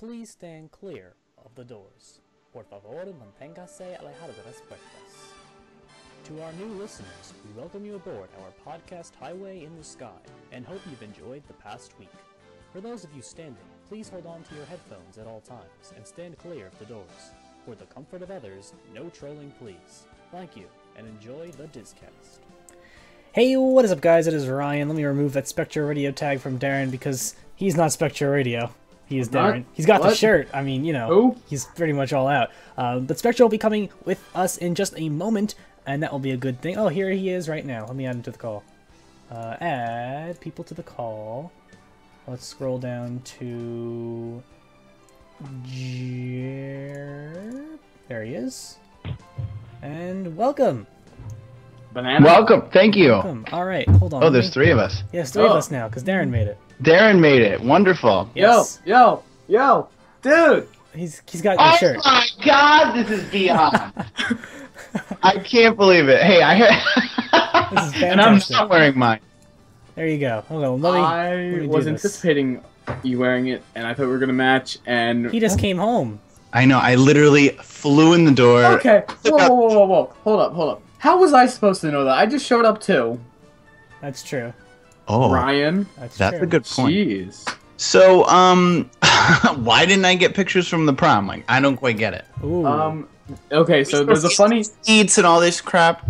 Please stand clear of the doors. Por favor, manténgase alejado de las puertas. To our new listeners, we welcome you aboard our podcast Highway in the Sky, and hope you've enjoyed the past week. For those of you standing, please hold on to your headphones at all times, and stand clear of the doors. For the comfort of others, no trolling please. Thank you, and enjoy the DisCast. Hey, what is up guys, it is Ryan. Let me remove that Spectre Radio tag from Darren, because he's not Spectre Radio. He is Darren. He's got the shirt. I mean, you know, Who? He's pretty much all out. But Spectre will be coming with us in just a moment, and that will be a good thing. Oh, here he is right now. Let me add him to the call. Add people to the call. Let's scroll down to... There he is. And welcome. Banana. Welcome. Thank you. Welcome. All right, hold on. Oh, there's three of us. Yes, three of us now, because Darren made it. Darren made it. Wonderful. Yes. Yo, dude. He's got your shirt. Oh my God, this is beyond. I can't believe it. Hey, This is fantastic. and I'm not wearing mine. There you go. Hold on, let I me was do this. anticipating you wearing it, and I thought we were gonna match. And He just came home. I know. I literally flew in the door. okay. Whoa. Hold up. How was I supposed to know that? I just showed up too. That's true. Oh, Ryan. That's that's true. a good point. Jeez. So, why didn't I get pictures from the prom? Like, I don't quite get it. Ooh. Okay. So there's a funny Eats and all this crap.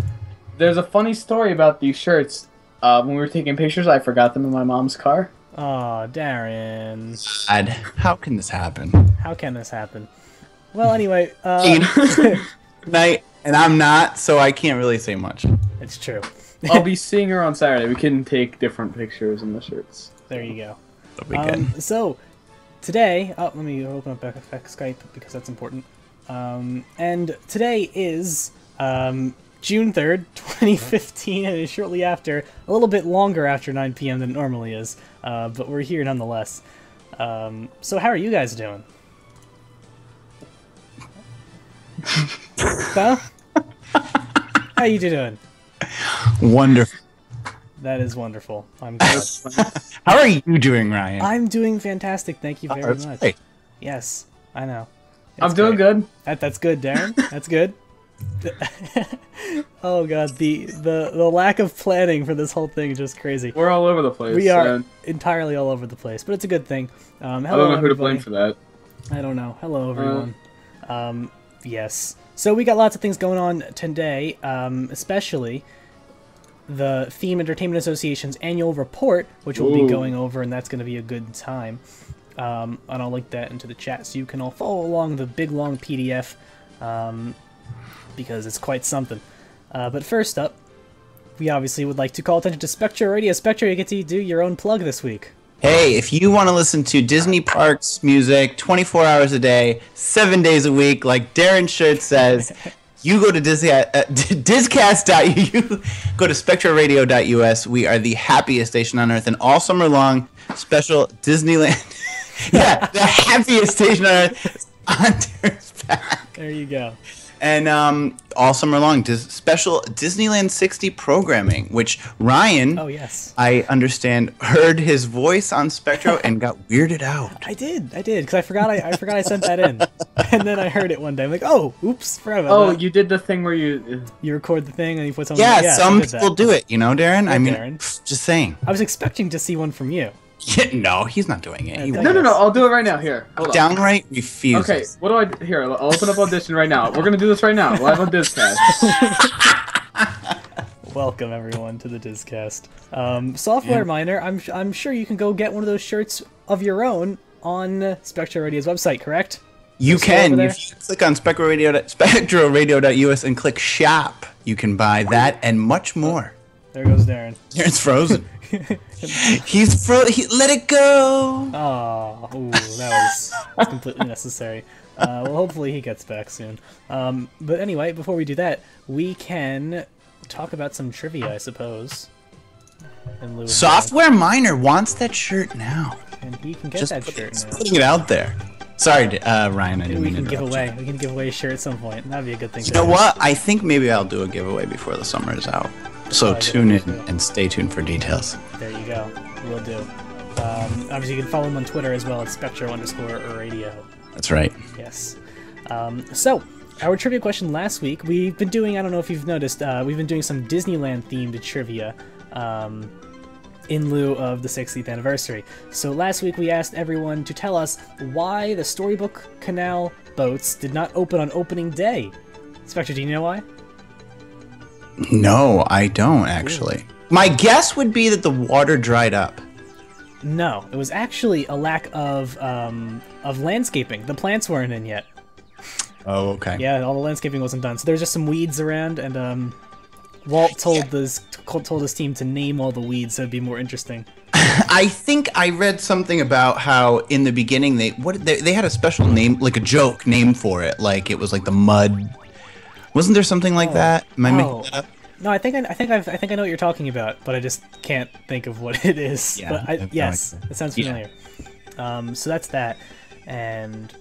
story about these shirts. When we were taking pictures, I forgot them in my mom's car. Aw, Darren. God, how can this happen? How can this happen? Well, anyway, Night, and I'm not, so I can't really say much. it's true. I'll be seeing her on Saturday. We can take different pictures in the shirts. There you go. That'll be good. So, today... Oh, let me open up Skype, because that's important. And today is June 3rd, 2015, and it's shortly after, a little bit longer after 9 p.m. than it normally is, but we're here nonetheless. So how are you guys doing? Huh? How you doing? Wonderful. That is wonderful. I'm glad. How are you doing, Ryan? I'm doing fantastic, thank you very That's much. great. Yes, I know. I'm It's doing great. good. That's good, Darren. That's good. Oh god, the lack of planning for this whole thing is just crazy. We're all over the place. We are and entirely all over the place, but it's a good thing. Hello, I don't know who to everybody. blame for that. I don't know. Hello, everyone. Yes. So we got lots of things going on today, especially the Theme Entertainment Association's annual report, which we'll be Ooh. going over, and that's going to be a good time. And I'll link that into the chat so you can all follow along the big, long PDF, because it's quite something. But first up, we obviously would like to call attention to Spectre Radio. Spectre, you get to do your own plug this week. Hey, if you want to listen to Disney Parks music 24 hours a day, 7 days a week, like Darren's shirt says, you go to DisCast.eu, go to SpectreRadio.us. We are the happiest station on earth, and all summer long, special Disneyland. Yeah, the happiest station on earth on Darren's back. There you go. And all summer long, special Disneyland 60 programming, which Ryan, Oh, yes. I understand, heard his voice on Spectro and got weirded out. I did, because I forgot I sent that in, and then I heard it one day. I'm like, oh, oops, forgot about Oh, that. you did the thing where you. You record the thing and you put something. Yeah, I some did that. people do it, you know, Darren? I mean, Darren. just saying. I was expecting to see one from you. Yeah, no, he's not doing it. He No, No, I'll do it right now. Here. Hold on. downright refuses. Okay, what do I here? I'll open up Audition right now. We're gonna do this right now. Live on DisCast. Welcome everyone to the DisCast. Software Miner, I'm sure you can go get one of those shirts of your own on Spectre Radio's website, correct? You Is it over can. there? If you click on SpectroRadio.us and click shop, you can buy that and much more. There goes Darren. Darren's frozen. He's let it go. Oh, ooh, that was completely necessary. Well, hopefully he gets back soon. But anyway, before we do that, we can talk about some trivia, I suppose. In lieu of Software Miner wants that shirt now. that. And he can get Just that shirt now. putting it out there. Sorry, Ryan, I didn't We mean to can give interrupt you. away. We can give away a shirt at some point. That'd be a good thing. You know what? I think maybe I'll do a giveaway before the summer is out. So I tune in do. and stay tuned for details. There you go. We'll do. Obviously, you can follow him on Twitter as well at Spectro_radio. That's right. Yes. So, our trivia question last week, we've been doing, I don't know if you've noticed, we've been doing some Disneyland-themed trivia in lieu of the 60th anniversary. So last week we asked everyone to tell us why the Storybook Canal boats did not open on opening day. Spectre, do you know why? No, I don't, actually. Ooh. My guess would be that the water dried up. No, it was actually a lack of landscaping. The plants weren't in yet. Oh, okay. Yeah, all the landscaping wasn't done. So there was just some weeds around, and Walt told his team to name all the weeds so it'd be more interesting. I think I read something about how in the beginning they had a special name, like a joke name for it, like it was like the mud. Wasn't there something like that? Am I making that up? No, I think I know what you're talking about, but I just can't think of what it is. Yeah, but yes, it sounds familiar. Yeah. So that's that, and.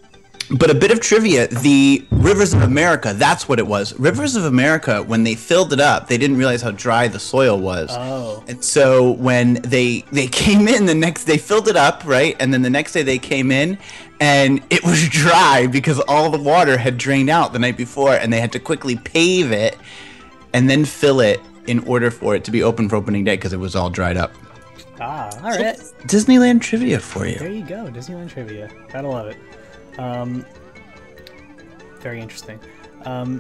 But a bit of trivia, the Rivers of America, that's what it was. Rivers of America, when they filled it up, they didn't realize how dry the soil was. Oh. And so when they came in they filled it up, right? And then the next day they came in and it was dry because all the water had drained out the night before and they had to quickly pave it and then fill it in order for it to be open for opening day because it was all dried up. Ah, all right. Disneyland trivia for you. There you go, Disneyland trivia. Gotta love it. Very interesting.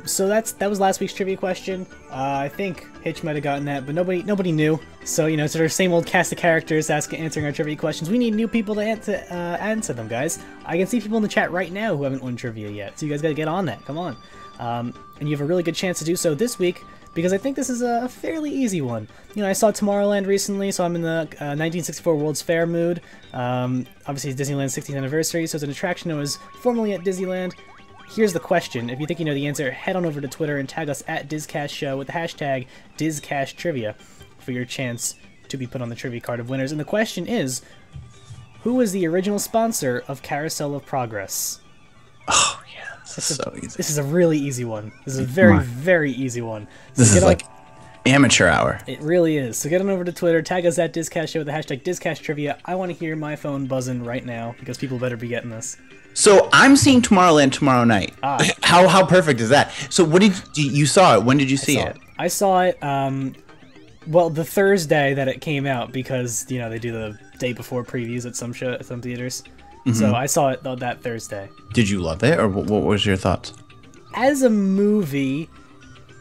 So that was last week's trivia question. I think Hitch might have gotten that, but nobody knew. So it's our same old cast of characters answering our trivia questions. We need new people to answer them, guys. I can see people in the chat right now who haven't won trivia yet, so you guys gotta get on that. Come on. And you have a really good chance to do so this week because I think this is a fairly easy one. I saw Tomorrowland recently, so I'm in the 1964 World's Fair mood. Obviously, it's Disneyland's 60th anniversary, so it's an attraction that was formerly at Disneyland. Here's the question. If you think you know the answer, head on over to Twitter and tag us at DisCast Show with the hashtag DisCastTrivia for your chance to be put on the trivia card of winners. And the question is, who was the original sponsor of Carousel of Progress? Oh, yeah. This is so easy. This is a really easy one. This is a very, very easy one. So this is like amateur hour. It really is. So get on over to Twitter, tag us at DisCast Show with the hashtag DisCastTrivia. I want to hear my phone buzzing right now because people better be getting this. So I'm seeing Tomorrowland tomorrow night. Ah. How perfect is that? So what did you saw it? When did you see it? I saw it. Well, the Thursday that it came out because they do the day before previews at some theaters. Mm-hmm. So I saw it that Thursday. Did you love it, or what was your thoughts? As a movie,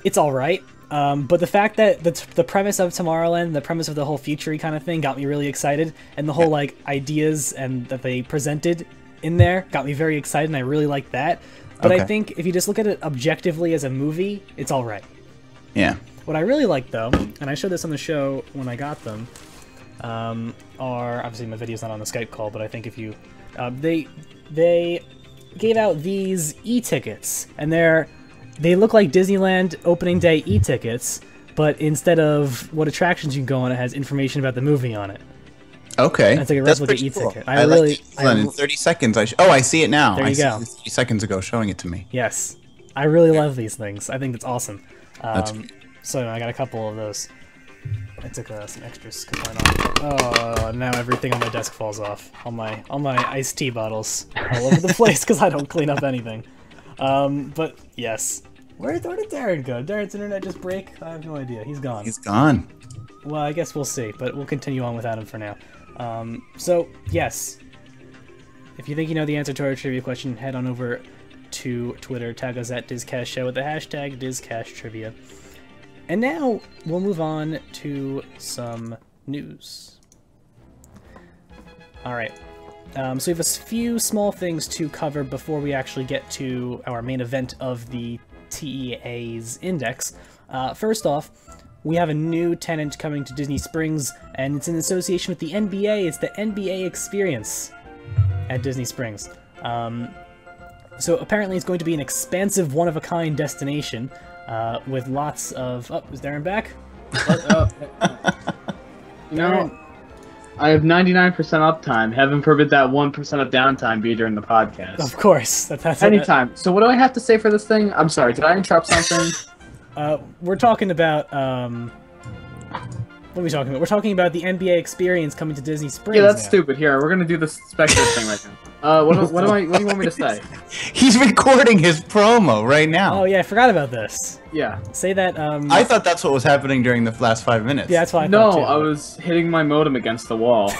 it's all right. But the fact that the premise of Tomorrowland, the premise of the whole future-y kind of thing, got me really excited, and the whole ideas and that they presented in there got me very excited, and I really liked that. But I think if you just look at it objectively as a movie, it's all right. Yeah. What I really like, though, and I showed this on the show when I got them, are obviously my video's not on the Skype call, but I think if you they gave out these e-tickets, and they look like Disneyland opening day e-tickets, but instead of what attractions you can go on, it has information about the movie on it. Okay, that's like a replica e-ticket. Cool. In 30 seconds. I see it now. There you go. 30 seconds ago, showing it to me. Yes, I really love these things. I think it's awesome. That's great. So I got a couple of those. I took some extras because oh, now everything on my desk falls off. All my iced tea bottles all over the place because I don't clean up anything. But yes, where did Darren go? Darren's internet just break? I have no idea. He's gone. He's gone. Well, I guess we'll see, but we'll continue on without him for now. So yes, if you think you know the answer to our trivia question, head on over to Twitter, tag us at DisCast Show with the hashtag DisCastTrivia. And now we'll move on to some news. All right. So we have a few small things to cover before we actually get to our main event of the TEA's index. First off, we have a new tenant coming to Disney Springs, and it's in association with the NBA. It's the NBA Experience at Disney Springs. So apparently it's going to be an expansive, one-of-a-kind destination with lots of... Oh, is Darren back? No. I have 99% uptime. Heaven forbid that 1% of downtime be during the podcast. Of course. That's anytime. So what do I have to say for this thing? I'm sorry, did I interrupt something? We're talking about What are we talking about? We're talking about the NBA experience coming to Disney Springs. Yeah, that's now. stupid. Here, we're gonna do the Spectre thing right now. What do you want me to say? He's recording his promo right now. Oh yeah, I forgot about this. Yeah. Say that. I thought that's what was happening during the last 5 minutes. Yeah, that's why. No, thought too. I was hitting my modem against the wall.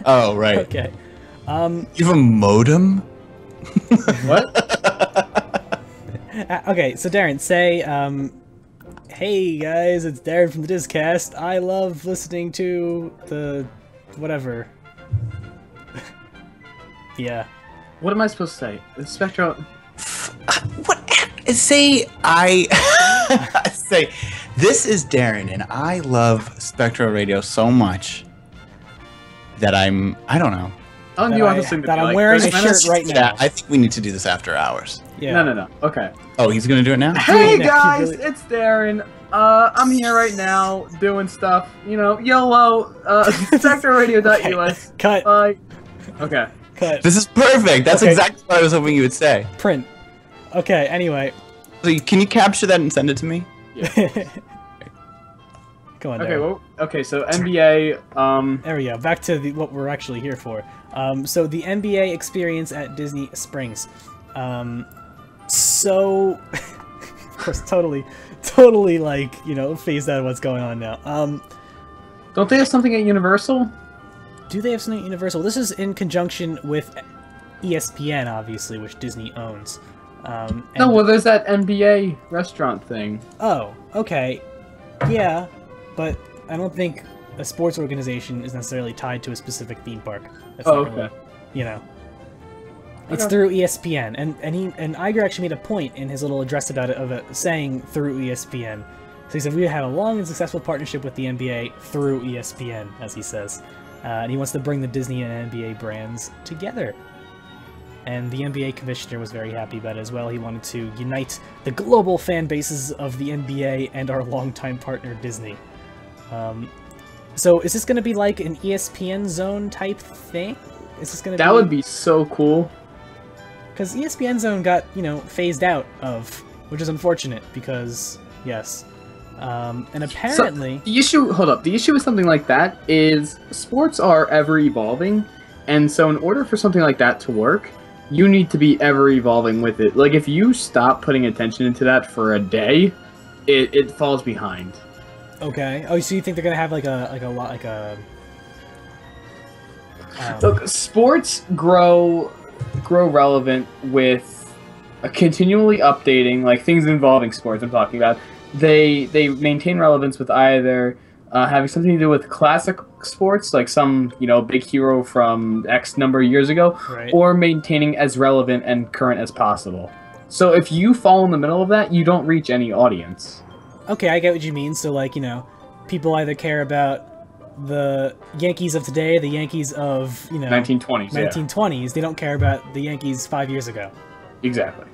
Oh, right. Okay. You have a modem? What? Okay, so Darren, say, hey guys, it's Darren from the DisCast. I love listening to the whatever. Yeah. What am I supposed to say? The Spectral. What? Say say, this is Darren, and I love Spectral Radio so much that I don't know. Oh, That you I- want this thing to that be I'm like wearing 30 a minutes? shirt right now. Yeah, I think we need to do this after hours. Yeah. No. Okay. Oh, he's gonna do it now? Hey now, guys, really- it's Darren. I'm here right now doing stuff. You know, YOLO. SpectreRadio.us. Cut. Bye. Okay. Cut. This is perfect. That's Okay. exactly what I was hoping you would say. Print. Okay. Anyway. So can you capture that and send it to me? Go on. Okay. Darren. Well. Okay. So NBA. There we go. Back to what we're actually here for. So the NBA experience at Disney Springs. So, of course, totally like, you know, phased out of what's going on now. Don't they have something at Universal? Do they have something at Universal? This is in conjunction with ESPN, obviously, which Disney owns. No. And- Well, there's that NBA restaurant thing. Oh, okay. Yeah, but I don't think a sports organization is necessarily tied to a specific theme park. That's Oh, not really- okay. you know. It's Okay. through ESPN, and Iger actually made a point in his little address about it, of it saying through ESPN. So he said, we had a long and successful partnership with the NBA through ESPN, as he says. And he wants to bring the Disney and NBA brands together. And the NBA commissioner was very happy about it as well. He wanted to unite the global fan bases of the NBA and our longtime partner, Disney. So is this going to be like an ESPN Zone type thing? Is this going to That would be so cool. Because ESPN Zone got, you know, phased out of, which is unfortunate because, yes. And apparently... The issue, hold up, the issue with something like that is sports are ever evolving, and so in order for something like that to work, you need to be ever evolving with it. Like, if you stop putting attention into that for a day, it falls behind. Okay. Oh, so you think they're gonna have like a Look, sports grow relevant with a continually updating, like things involving sports I'm talking about. They maintain relevance with either having something to do with classic sports, like some, you know, big hero from X number of years ago, Right. or maintaining as relevant and current as possible. So if you fall in the middle of that, you don't reach any audience. Okay, I get what you mean. So, like, you know, people either care about the Yankees of today, the Yankees of, you know... 1920s, yeah. 1920s. They don't care about the Yankees 5 years ago. Exactly.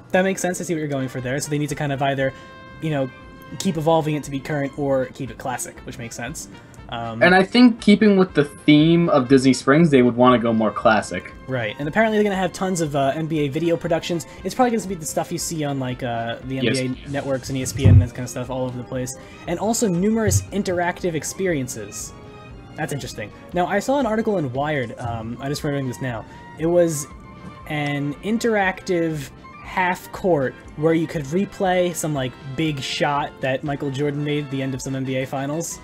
That makes sense. I see what you're going for there. So they need to kind of either, you know, keep evolving it to be current or keep it classic, which makes sense. And I think keeping with the theme of Disney Springs, they would want to go more classic. Right, and apparently they're going to have tons of NBA video productions. It's probably going to be the stuff you see on, like, the NBA ESPN. networks and ESPN and that kind of stuff all over the place. And also numerous interactive experiences. That's interesting. Now, I saw an article in Wired, I just remembering this now. It was an interactive half-court where you could replay some, like, big shot that Michael Jordan made at the end of some NBA finals.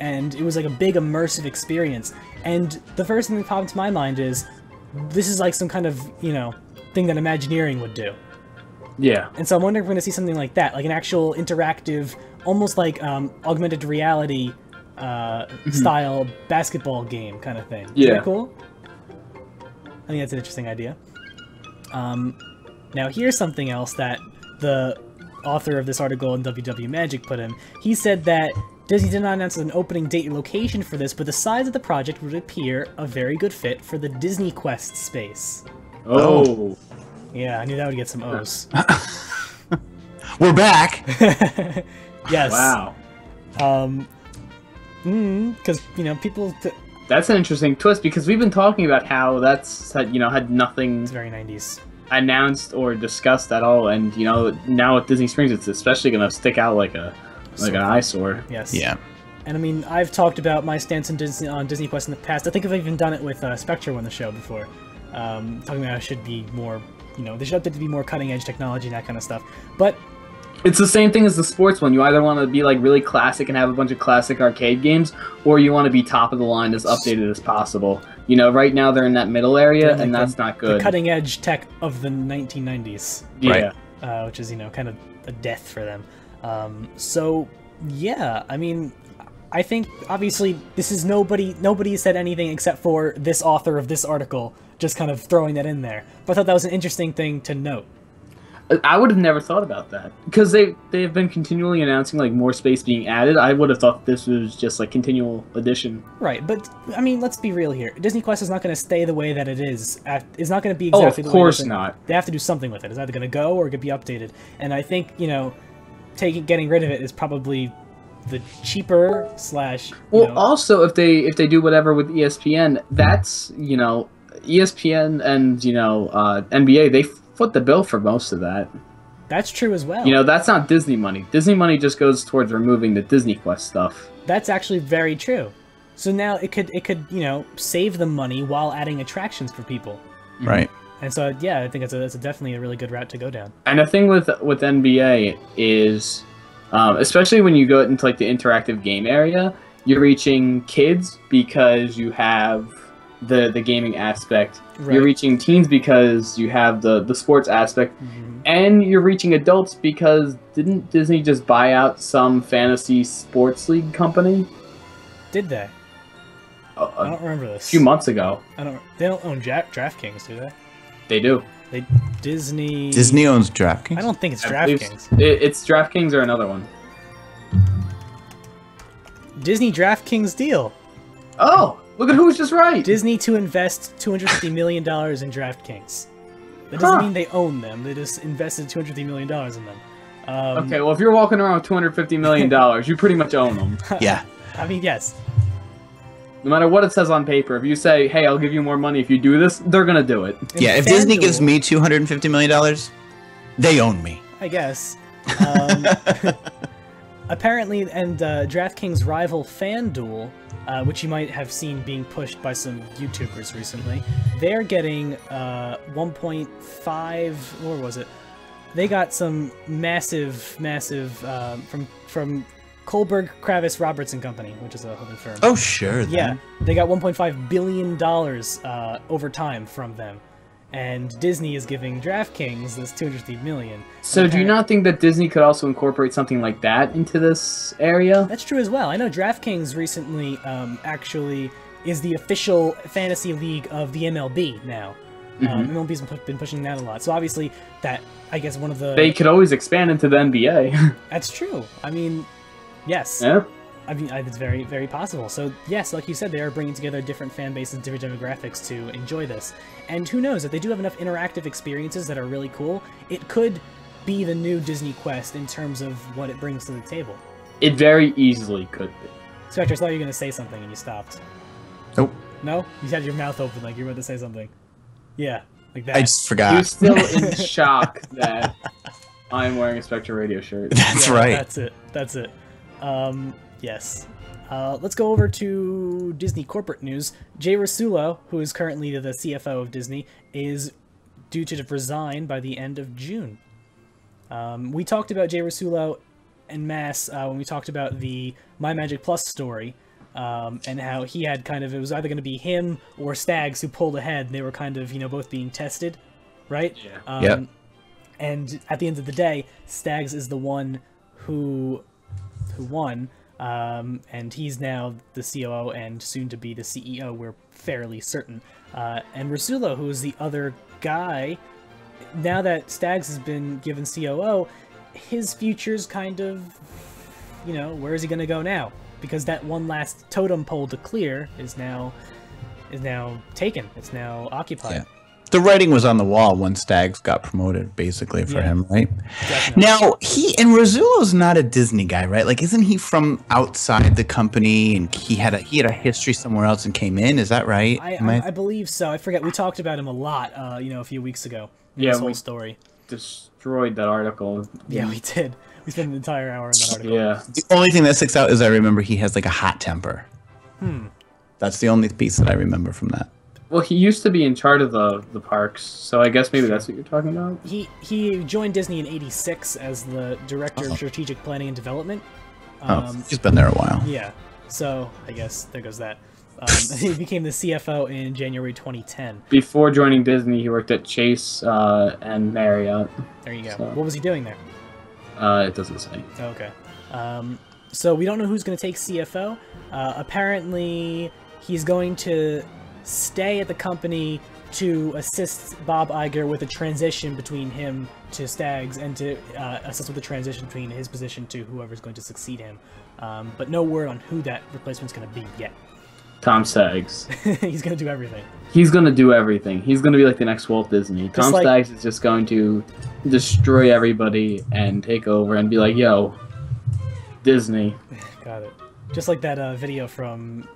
And it was like a big immersive experience. And the first thing that popped into my mind is, this is like some kind of, you know, thing that Imagineering would do. Yeah. And so I'm wondering if we're going to see something like that, like an actual interactive, almost like augmented reality style basketball game kind of thing. Is Yeah. that cool? I think that's an interesting idea. Now here's something else that the author of this article in WW Magic put in. He said that Disney did not announce an opening date or location for this, but the size of the project would appear a very good fit for the Disney Quest space. Oh. Yeah, I knew that would get some O's. We're back. Yes. Wow. Because, you know, people... That's an interesting twist because we've been talking about how that's, you know, had nothing It's very 90s. announced or discussed at all, and you know, now with Disney Springs, it's especially gonna stick out like an eyesore. Yes. Yeah. And I mean, I've talked about my stance on Disney Quest in the past. I think I've even done it with Spectre on the show before. Talking about how it should be more, they should update it to be more cutting-edge technology and that kind of stuff. But it's the same thing as the sports one. You either want to be like really classic and have a bunch of classic arcade games, or you want to be top of the line, as updated as possible. Right now they're in that middle area, and that's not good. The cutting-edge tech of the 1990s. Yeah. Right. Which is, kind of a death for them. So, yeah, I mean, I think, obviously, this is nobody said anything except for this author of this article, just kind of throwing that in there. But I thought that was an interesting thing to note. I would have never thought about that, because they've been continually announcing like more space being added. I would have thought this was just like continual addition. Right, but I mean, let's be real here. Disney Quest is not going to stay the way that it is. It's not going to be exactly the way it is. Oh, of course not. They have to do something with it. It's either going to go or it could be updated. And I think getting rid of it is probably the cheaper slash. Also, if they do whatever with ESPN, that's ESPN and NBA, they foot the bill for most of that. That's true as well. That's not Disney money. Disney money just goes towards removing the Disney Quest stuff. That's actually very true. So now it could save them money while adding attractions for people. Right. And so yeah, I think it's definitely a really good route to go down. And the thing with NBA is, especially when you go into like the interactive game area, you're reaching kids because you have the gaming aspect. Right. You're reaching teens because you have the sports aspect, and you're reaching adults because didn't Disney just buy out some fantasy sports league company? Did they? I don't remember this. A few months ago. They don't own DraftKings, do they? They do. Disney owns DraftKings? I don't think it's DraftKings. It's DraftKings or another one. Disney DraftKings deal. Oh! Look at who's just right! Disney to invest $250 million in DraftKings. That doesn't mean they own them. They just invested $250 million in them. Okay, well, if you're walking around with $250 million, you pretty much own them. Yeah. I mean, yes. No matter what it says on paper, if you say, hey, I'll give you more money if you do this, they're gonna do it. Yeah, if Disney gives me $250 million, they own me. I guess. Apparently, and DraftKings' rival FanDuel, which you might have seen being pushed by some YouTubers recently, they're getting 1.5. What was it? They got some massive from Kohlberg, Kravis, Robertson Company, which is a holding firm. Oh, sure. Then. Yeah, they got $1.5 billion over time from them. And Disney is giving DraftKings this $250 million. So do you not think that Disney could also incorporate something like that into this area? That's true as well. I know DraftKings recently actually is the official fantasy league of the MLB now. MLB's been pushing that a lot. So obviously that, I guess, one of the... They could always expand into the NBA. That's true. I mean, yes. Yeah. I mean, it's very, very possible. So, yes, like you said, they are bringing together different fan bases and different demographics to enjoy this. And who knows, if they do have enough interactive experiences that are really cool, it could be the new Disney Quest in terms of what it brings to the table. It very easily could be. Spectre, I thought you were going to say something and you stopped. Nope. No? You had your mouth open like you were about to say something. Yeah, like that. I just forgot. You're still in shock that I'm wearing a Spectre Radio shirt. That's right. That's it. Yes. Let's go over to Disney corporate news. Jay Rasulo, who is currently the CFO of Disney, is due to resign by the end of June. We talked about Jay Rasulo en masse when we talked about the My Magic Plus story, and how he had kind of, it was either going to be him or Stags who pulled ahead, and they were kind of, both being tested, right? Yeah. Yep. And at the end of the day, Stags is the one who won. And he's now the COO and soon to be the CEO, we're fairly certain. And Rasulo, who is the other guy, now that Stags has been given COO, his future's kind of, where is he going to go now? Because that one last totem pole to clear is now taken. It's now occupied. Yeah. The writing was on the wall when Stags got promoted, basically, for him, right? Definitely. Now, Rasulo's not a Disney guy, right? Like, isn't he from outside the company, and he had a history somewhere else and came in? Is that right? I believe so. I forget. We talked about him a lot, a few weeks ago. Yeah, this whole story. destroyed that article. Yeah, we did. We spent an entire hour on that article. Yeah. The only thing that sticks out is I remember he has like a hot temper. Hmm. That's the only piece that I remember from that. Well, he used to be in charge of the parks, so I guess maybe that's what you're talking about. He joined Disney in '86 as the director of strategic planning and development. He's been there a while. Yeah, so I guess there goes that. He became the CFO in January 2010. Before joining Disney, he worked at Chase and Marriott. There you go. So. What was he doing there? It doesn't say. Okay. So we don't know who's going to take CFO. Apparently, he's going to stay at the company to assist Bob Iger with the transition between him to Staggs and to assist with the transition between his position to whoever's going to succeed him. But no word on who that replacement's going to be yet. Tom Staggs. He's going to do everything. He's going to do everything. He's going to be like the next Walt Disney. Tom Staggs is just going to destroy everybody and take over and be like, yo, Disney. Got it. Just like that video from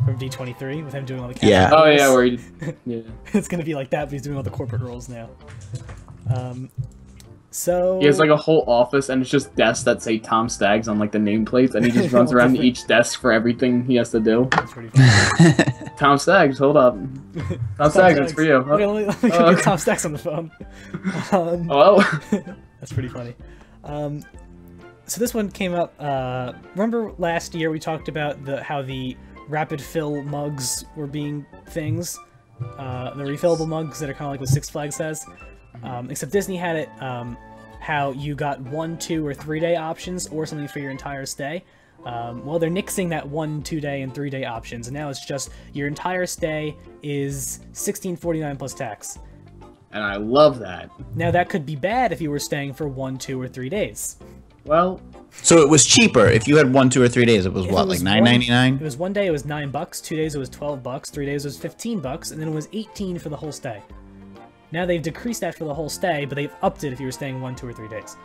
D23 with him doing all the yeah. Oh yeah, where he, yeah. It's gonna be like that, but he's doing all the corporate roles now. So he has like a whole office, and it's just desks that say Tom Staggs on like the nameplates, and he just runs around to each desk for everything he has to do. That's pretty funny. Tom Staggs, hold up. Tom Staggs, it's for you. Okay, let me get Tom Staggs on the phone. Hello? That's pretty funny. So this one came up. Remember last year we talked about how the rapid fill mugs were being things, the refillable mugs that are kind of like what Six Flags has, except Disney had it how you got 1, 2, or 3 day options or something for your entire stay. Well, they're nixing that 1, 2 day, and 3 day options, and now it's just your entire stay is $16.49 plus tax. And I love that. Now that could be bad if you were staying for 1, 2, or 3 days. Well, so it was cheaper if you had 1, 2, or 3 days. It was what, like $9.99? It was 1 day. It was $9. 2 days. It was $12. 3 days. It was $15, and then it was $18 for the whole stay. Now they've decreased that for the whole stay, but they've upped it if you were staying 1, 2, or 3 days.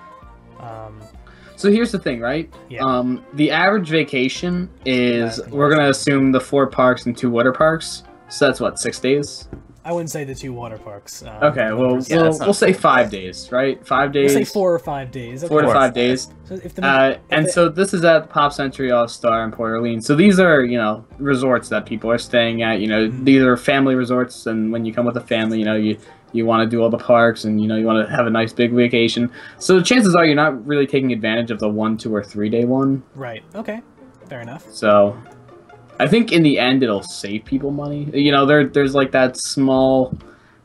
so here's the thing, right? Yeah. The average vacation is, we're gonna assume the 4 parks and 2 water parks. So that's what, 6 days? I wouldn't say the 2 water parks. Okay, well, we'll say 5 days, right? 5 days. We'll say 4 or 5 days. Okay. 4 to 5 days. So if so this is at Pop Century All-Star in Port Orleans. So these are, resorts that people are staying at. These are family resorts, and when you come with a family, you want to do all the parks, and you want to have a nice big vacation. So chances are you're not really taking advantage of the 1, 2, or 3 day one. Right. Okay. Fair enough. So I think in the end it'll save people money. There's like that small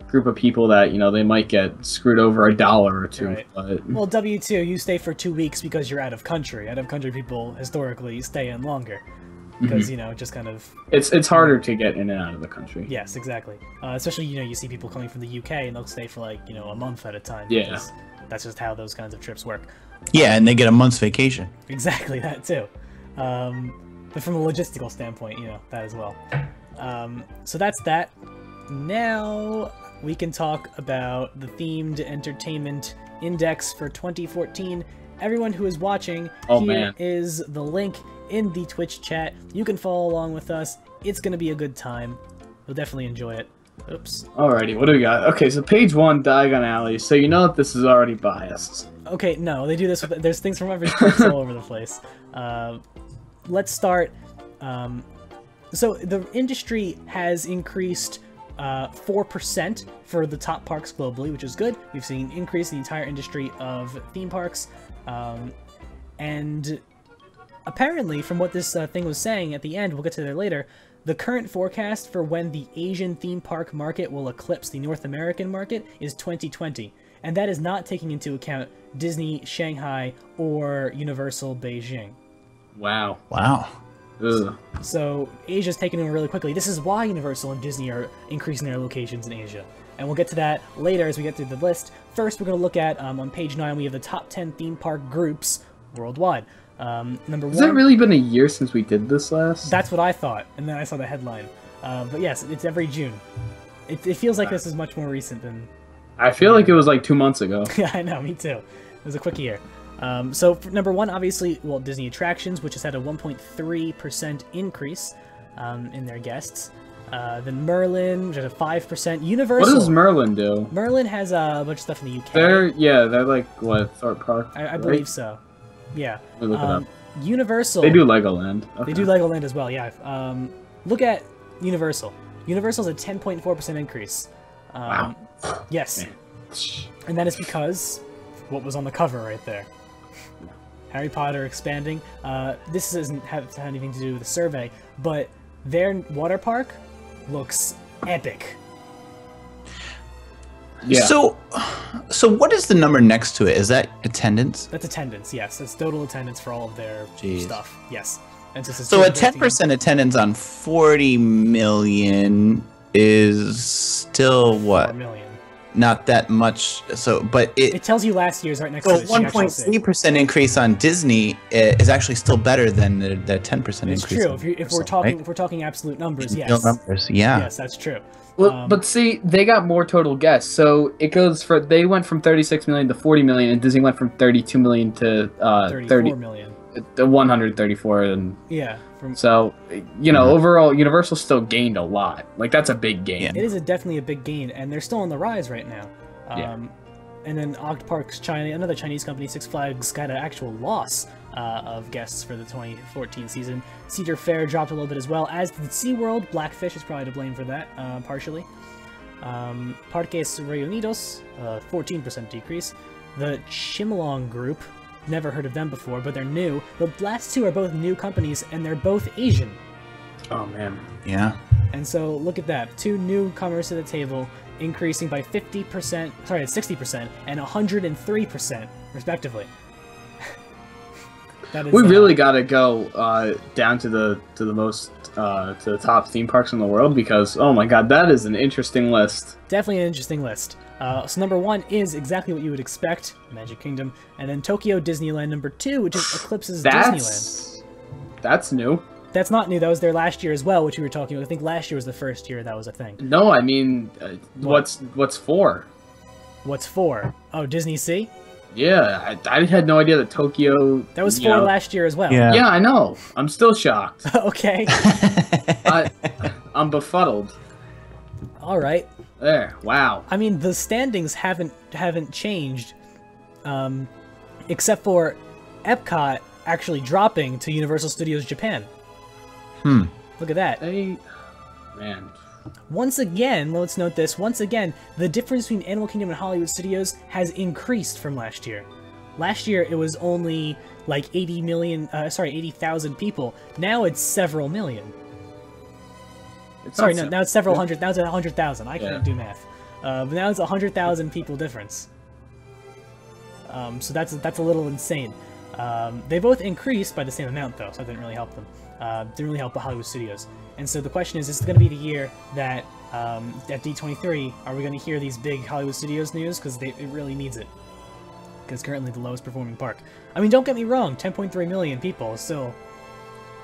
group of people that they might get screwed over $1 or $2. Right. But Well, W2, you stay for 2 weeks because you're out of country. Out of country people historically stay in longer because just kind of it's harder to get in and out of the country. Yes, exactly. Especially you see people coming from the UK and they'll stay for like a month at a time. Yeah. Because that's just how those kinds of trips work. Yeah, and they get a month's vacation. Exactly that too. But from a logistical standpoint, that as well. So that's that. Now we can talk about the themed entertainment index for 2014. Everyone who is watching, here is the link in the Twitch chat. You can follow along with us. It's going to be a good time. You'll definitely enjoy it. Oops. Alrighty, what do we got? Okay, so page 1, Diagon Alley. So you know that this is already biased. Okay, no, they do this with... There's things from every place all over the place. Let's start. So the industry has increased 4% for the top parks globally, which is good. We've seen an increase in the entire industry of theme parks. And apparently, from what this thing was saying at the end, we'll get to there later, the current forecast for when the Asian theme park market will eclipse the North American market is 2020. And that is not taking into account Disney Shanghai or Universal Beijing. Wow. Wow. Ugh. So Asia's taking over really quickly. This is why Universal and Disney are increasing their locations in Asia. And we'll get to that later as we get through the list. First, we're going to look at, on page 9, we have the top 10 theme park groups worldwide. Number 1... Has it really been a year since we did this last? That's what I thought, and then I saw the headline. But yes, it's every June. It feels like this is much more recent than... I feel like it was like 2 months ago. Yeah, I know, me too. It was a quick year. So for number 1, obviously, Walt Disney Attractions, which has had a 1.3% increase in their guests. Then Merlin, which is a 5%. Universal. What does Merlin do? Merlin has a bunch of stuff in the UK. They're like what, Thorpe Park? I believe so. Yeah. Let me look it up. Universal. They do Legoland. Okay. They do Legoland as well. Yeah. Look at Universal. Universal's a 10.4% increase. Wow. Yes. Man. And that is because what was on the cover right there. Harry Potter expanding. This doesn't have anything to do with the survey, but their water park looks epic. Yeah. So what is the number next to it? Is that attendance? That's attendance, yes. That's total attendance for all of their stuff, yes. And so a 10% attendance on 40 million is still what? 4 million. Not that much. So, but it tells you last year's right next so to it. 1.3% increase on Disney is actually still better than the 10% increase. It's true. If we're talking absolute numbers, yes. Real numbers, yeah. Yes, that's true. Well, but see, they got more total guests, so it goes for they went from 36 million to 40 million, and Disney went from 32 million to 34 million. To 134, and yeah. So overall, Universal still gained a lot. Like that's a big gain. It is definitely a big gain, and they're still on the rise right now. And then Parks China, another Chinese company, Six Flags, got an actual loss of guests for the 2014 season. Cedar Fair dropped a little bit as well, as did SeaWorld. Blackfish is probably to blame for that, partially. Parques Reunidos, 14% decrease. The Chimlong Group, never heard of them before, but they're new. The last two are both new companies, and they're both Asian. Oh, man. Yeah. And so, look at that. Two newcomers to the table, increasing by 60% and 103%, respectively. That is, we really got to go down to the top theme parks in the world because, oh my god, that is an interesting list. Definitely an interesting list. So number 1 is exactly what you would expect, Magic Kingdom, and then Tokyo Disneyland number 2, which eclipses Disneyland. That's new. That's not new. That was there last year as well, which we were talking about. I think last year was the first year that was a thing. No, I mean, what's 4? What's 4? Oh, Disney Sea? Yeah, I had no idea that Tokyo... That was 4 last year as well. Yeah, I know. I'm still shocked. Okay. I'm befuddled. All right. There, wow. I mean, the standings haven't changed, except for Epcot actually dropping to Universal Studios Japan. Look at that. Man. Once again, let's note this, once again, the difference between Animal Kingdom and Hollywood Studios has increased from last year. Last year, it was only like 80,000 people. Now it's several million. Now it's several hundred. Now it's 100,000. I can't do math. But now it's 100,000 people difference. So that's a little insane. They both increased by the same amount, though, so that didn't really help them. Didn't really help the Hollywood Studios. And so the question is this going to be the year that, at D23, are we going to hear these big Hollywood Studios news? Because it really needs it. Because currently the lowest performing park. I mean, don't get me wrong, 10.3 million people is still...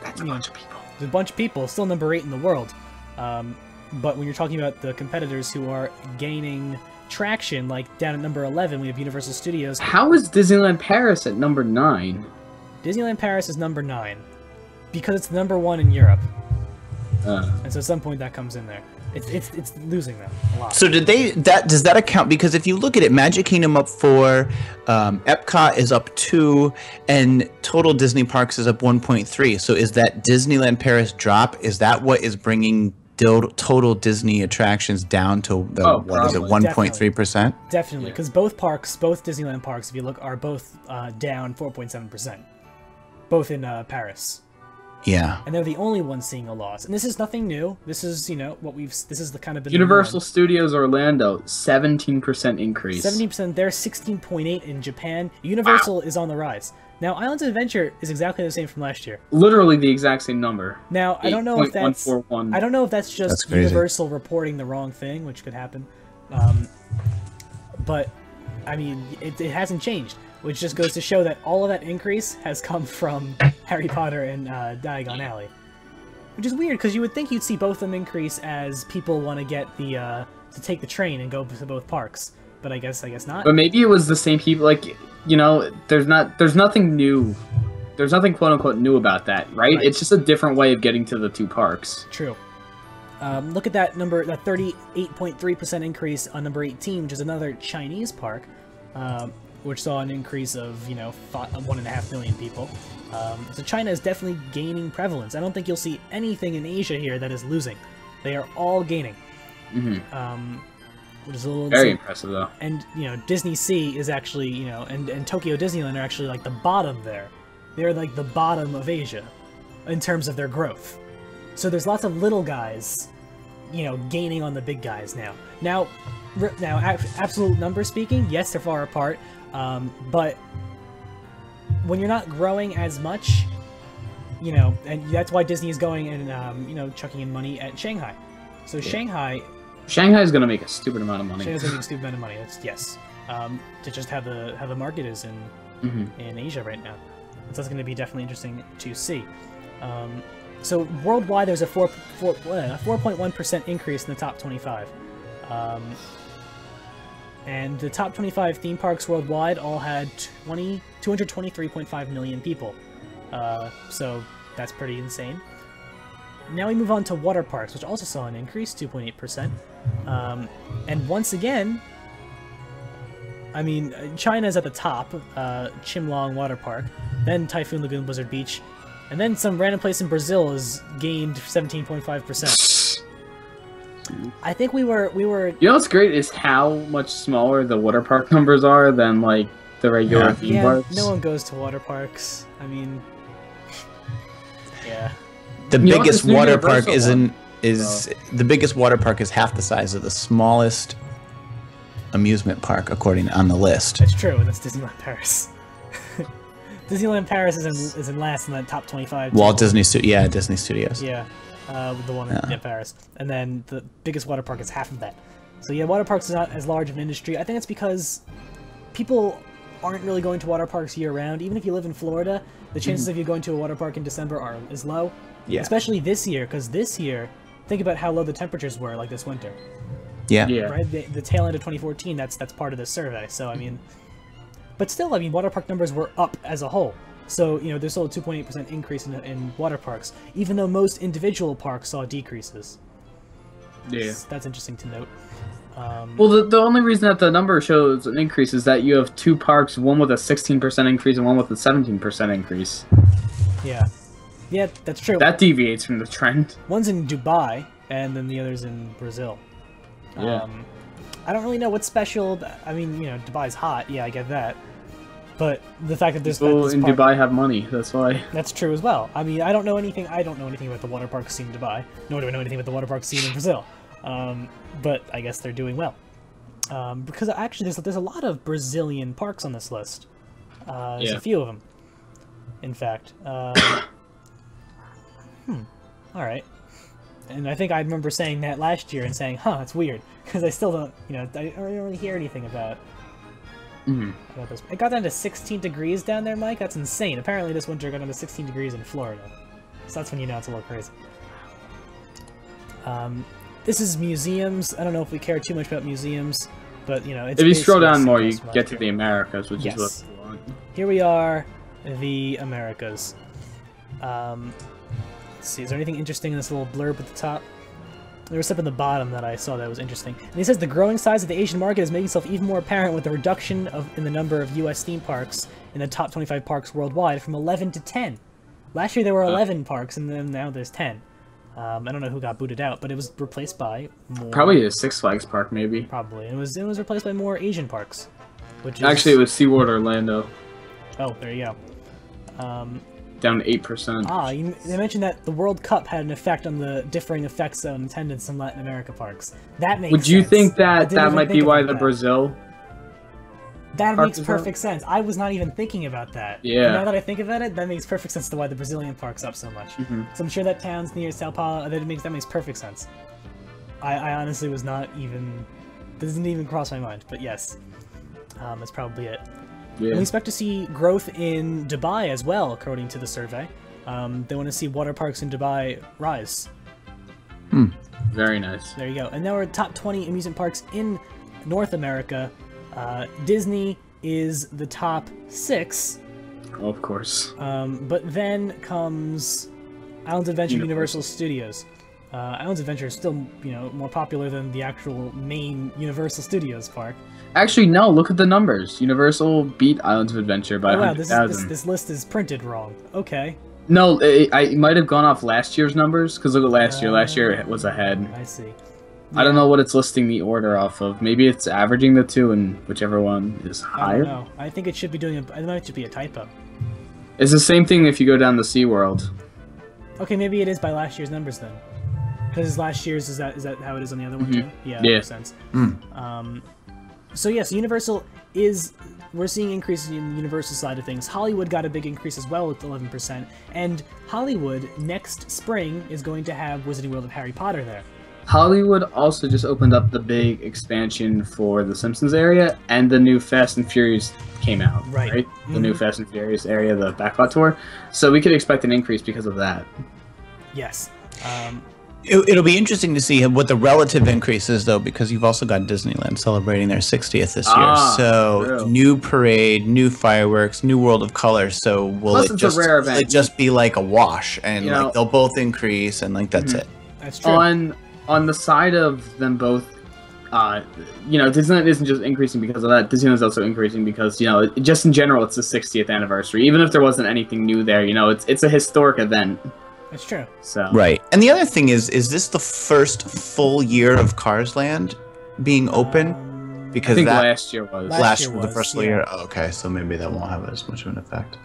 That's a bunch of people. It's a bunch of people, still number 8 in the world. But when you're talking about the competitors who are gaining traction, like down at number 11, we have Universal Studios. How is Disneyland Paris at number 9? Disneyland Paris is number 9. Because it's number 1 in Europe. And so at some point that comes in there. It's losing them a lot. So does that account? Because if you look at it, Magic Kingdom up 4, Epcot is up 2, and total Disney parks is up 1.3. So is that Disneyland Paris drop? Is that what is bringing total Disney attractions down to the 1.3%? Definitely, because both Disneyland parks, if you look, are both down 4.7%. Both in Paris. Yeah. And they're the only ones seeing a loss. And this is nothing new. This is, this is the kind of... Universal Studios Orlando, 17% increase. 17%, they're 16.8 in Japan. Universal is on the rise. Now, Islands of Adventure is exactly the same from last year. Literally the exact same number. Now, I don't know if that's just Universal reporting the wrong thing, which could happen. But, I mean, it hasn't changed. Which just goes to show that all of that increase has come from Harry Potter and Diagon Alley. Which is weird, because you would think you'd see both of them increase as people want to get to take the train and go to both parks. But I guess not. But maybe it was the same people, like, there's nothing new. There's nothing quote-unquote new about that, right? It's just a different way of getting to the two parks. True. Look at that number, that 38.3% increase on number 18, which is another Chinese park, which saw an increase of, 1.5 million people. So China is definitely gaining prevalence. I don't think you'll see anything in Asia here that is losing. They are all gaining. Which is a little very insane. impressive, though. And, Disney Sea is actually, and Tokyo Disneyland are actually, like, the bottom there. They're, like, the bottom of Asia in terms of their growth. So there's lots of little guys, gaining on the big guys now. Now, absolute number speaking, yes, they're far apart, but when you're not growing as much, and that's why Disney is going and, chucking in money at Shanghai. So yeah. Shanghai's gonna make a stupid amount of money. Shanghai's gonna make a stupid amount of money. Yes, to just have the market is in Asia right now. So that's going to be definitely interesting to see. So worldwide, there's a 4.1% increase in the top 25. And the top 25 theme parks worldwide all had 223.5 million people. So that's pretty insane. Now we move on to water parks, which also saw an increase, 2.8%. And once again, I mean, China's at the top, Chimlong Water Park, then Typhoon Lagoon Blizzard Beach, and then some random place in Brazil has gained 17.5%. I think we were. You know what's great is how much smaller the water park numbers are than like the regular theme parks. No one goes to water parks. I mean, yeah. The biggest water park the biggest water park is half the size of the smallest amusement park according on the list. That's true, and that's Disneyland Paris. Disneyland Paris is in last in that top 25. Disney Studios. Yeah, the one in Paris, and then the biggest water park is half of that. So yeah, water parks is not as large of an industry. I think it's because people aren't really going to water parks year round. Even if you live in Florida, the chances of you going to a water park in December is low. Yeah. Especially this year, because this year, think about how low the temperatures were like this winter. Yeah. Right? The tail end of 2014, that's part of the survey. So, I mean... But still, I mean, water park numbers were up as a whole. So, there's still a 2.8% increase in water parks, even though most individual parks saw decreases. Yeah. That's interesting to note. Well, the only reason that the number shows an increase is that you have two parks, one with a 16% increase and one with a 17% increase. Yeah. Yeah, that's true. That deviates from the trend. One's in Dubai, and then the other's in Brazil. Yeah. I don't really know what's special. I mean, Dubai's hot. Yeah, I get that. But the fact that there's people in Dubai have money, that's why. That's true as well. I mean, I don't know anything about the water park scene in Dubai, nor do I know anything about the water park scene in Brazil. But I guess they're doing well. Because actually, there's a lot of Brazilian parks on this list. There's a few of them, in fact. Alright. And I think I remember saying that last year and saying, it's weird. Because I still don't, I don't really hear anything about this. It got down to 16 degrees down there, Mike? That's insane. Apparently this winter got down to 16 degrees in Florida. So that's when you know it's a little crazy. This is museums. I don't know if we care too much about museums, but, it's... If you scroll down more, you get to the Americas, which is what we want. Here we are, the Americas. Let's see, is there anything interesting in this little blurb at the top? There was something at the bottom that I saw that was interesting. And he says the growing size of the Asian market is making itself even more apparent with the reduction in the number of U.S. theme parks in the top 25 parks worldwide from 11 to 10. Last year there were 11 parks, and then now there's 10. I don't know who got booted out, but it was replaced by more... Probably a Six Flags park, maybe. Probably. It was replaced by more Asian parks. Actually, it was SeaWorld Orlando. Oh, there you go. Down 8%. They mentioned that the World Cup had an effect on the differing effects on attendance in Latin America parks. That makes sense. Would you think that might be why the Brazil... That makes perfect sense. I was not even thinking about that. Yeah. And now that I think about it, that makes perfect sense to why the Brazilian park's up so much. So I'm sure that town's near Sao Paulo. That makes perfect sense. I honestly was not even... That doesn't even cross my mind, but yes. That's probably it. Yeah. We expect to see growth in Dubai as well, according to the survey. They want to see water parks in Dubai rise. Very nice. There you go. And now we're at top 20 amusement parks in North America. Disney is the top 6. Of course. But then comes Islands Adventure Universal Studios. Islands Adventure is still, more popular than the actual main Universal Studios park. Actually, no. Look at the numbers. Universal beat Islands of Adventure by Oh wow, 100,000. this list is printed wrong. Okay. No, I might have gone off last year's numbers, because look at last year. Last year it was ahead. I see. I don't know what it's listing the order off of. Maybe it's averaging the two, and whichever one is I higher. don't know. I think it should be it might just be a typo. It's the same thing if you go down to SeaWorld. Okay, maybe it is by last year's numbers then. Because last year's, is that how it is on the other one too? Yeah, that makes sense. So yes, Universal we're seeing increases in the Universal side of things. Hollywood got a big increase as well with 11%, and Hollywood next spring is going to have Wizarding World of Harry Potter there. Hollywood also just opened up the big expansion for the Simpsons area, and the new Fast and Furious came out. Right. The new Fast and Furious area, the backlot tour. So we could expect an increase because of that. Yes. It'll be interesting to see what the relative increase is, though, because you've also got Disneyland celebrating their 60th this year. So true. New parade, new fireworks, new World of Color. So will Plus it it's a rare event. will it just be like a wash, and You know- they'll both increase, and that's it? That's true. On the side of them both, Disneyland isn't just increasing because of that. Disneyland's also increasing because, just in general, it's the 60th anniversary. Even if there wasn't anything new there, it's a historic event. That's true. So Right. And the other thing is this the first full year of Cars Land being open? I Because think that last year was. Last year was the was, first full yeah. year. Oh, okay, so maybe that won't have as much of an effect.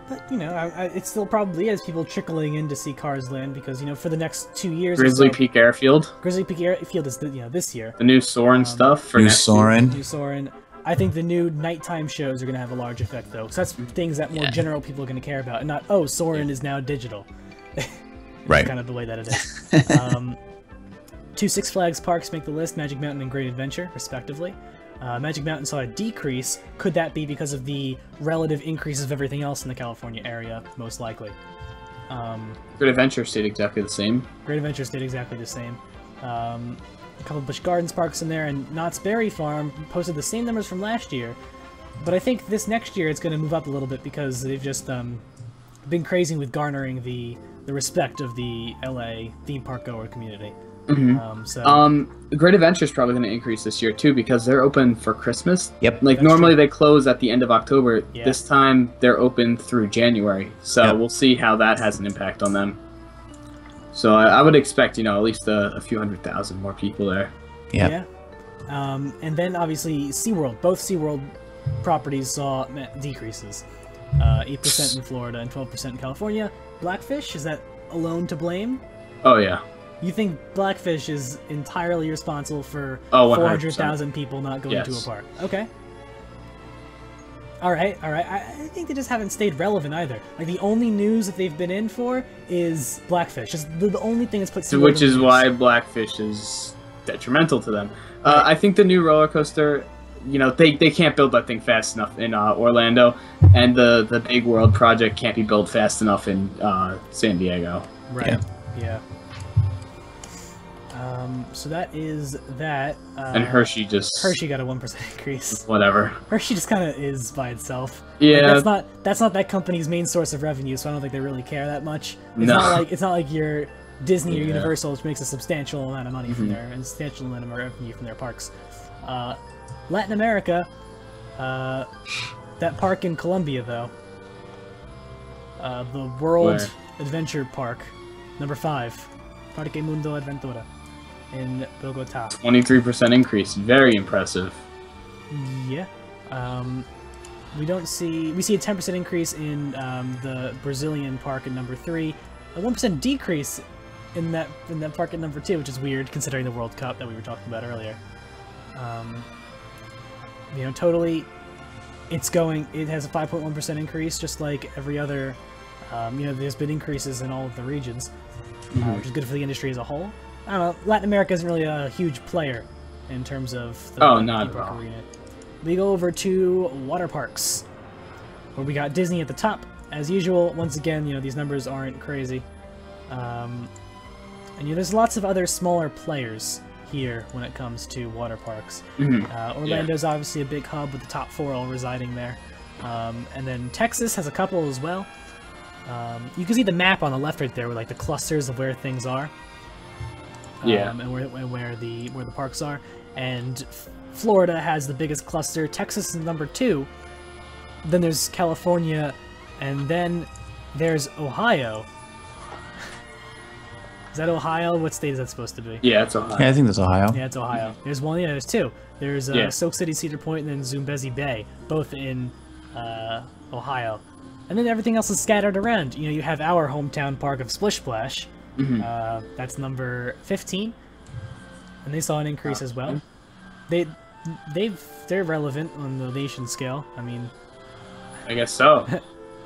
But, it still probably is people trickling in to see Cars Land because, for the next 2 years Grizzly or so, Peak Airfield, Grizzly Peak Airfield is, this year. the new Soarin' stuff for New next year. Soarin'. New Soarin'. I think the new nighttime shows are going to have a large effect, though. Because that's things that more general people are going to care about. And not, Soarin' is now digital. Right. Kind of the way that it is. 2 Six Flags parks make the list, Magic Mountain and Great Adventure, respectively. Magic Mountain saw a decrease. Could that be because of the relative increases of everything else in the California area? Most likely. Great Adventure stayed exactly the same. Great Adventure stayed exactly the same. A couple of Busch Gardens parks in there, and Knott's Berry Farm posted the same numbers from last year. But I think this next year it's going to move up a little bit because they've just been crazy with garnering the respect of the LA theme park goer community. Great Adventure is probably going to increase this year too because they're open for Christmas. Yep. Like That's normally true. they close at the end of October. Yeah. This time they're open through January. So Yep. we'll see how that has an impact on them. So I would expect, at least a few 100,000 more people there. Yeah. And then obviously SeaWorld. Both SeaWorld properties saw decreases. 8% in Florida and 12% in California. Blackfish, is that alone to blame? Oh yeah. You think Blackfish is entirely responsible for Oh, 100%. 400,000 people not going to a Yes. park? Okay. All right. I think they just haven't stayed relevant either. Like, the only news that they've been in for is Blackfish. It's the only thing that's put SeaWorld Which in is the why news. Blackfish is detrimental to them. I think the new roller coaster, they can't build that thing fast enough in Orlando, and the Big World project can't be built fast enough in San Diego. Right. Yeah. So that is that. And Hershey got a 1% increase. whatever. Hershey just kind of is by itself. Yeah. Like, that's not that company's main source of revenue, so I don't think they really care that much. No. It's not like your Disney or Yeah. Universal, which makes a substantial amount of money from their and substantial amount of revenue from their parks. Latin America, that park in Colombia though, the World Where? Adventure Park, number 5, Parque Mundo Aventura, in Bogota. 23% increase. Very impressive. Yeah. We see a 10% increase in the Brazilian park at number 3, a 1% decrease in that park at number 2, which is weird considering the World Cup that we were talking about earlier. Totally, it has a 5.1% increase, just like every other. There's been increases in all of the regions, which is good for the industry as a whole. I don't know. Latin America isn't really a huge player in terms of the not theme at park all. arena. We go over to water parks, where we got Disney at the top as usual. Once again, these numbers aren't crazy, and there's lots of other smaller players here when it comes to water parks. Orlando's obviously a big hub with the top 4 all residing there, and then Texas has a couple as well. You can see the map on the left right there with like the clusters of where things are. And where the parks are. And Florida has the biggest cluster. Texas is number 2. Then there's California, and then there's Ohio. Is that Ohio? What state is that supposed to be? Yeah, it's Ohio. Yeah, I think that's Ohio. Yeah, it's Ohio. There's one. Yeah, there's 2. There's Soak City, Cedar Point, and then Zoombezi Bay, both in Ohio. And then everything else is scattered around. You know, you have our hometown park of Splish Splash. That's number 15, and they saw an increase as well. They're relevant on the nation scale. I mean, I guess so.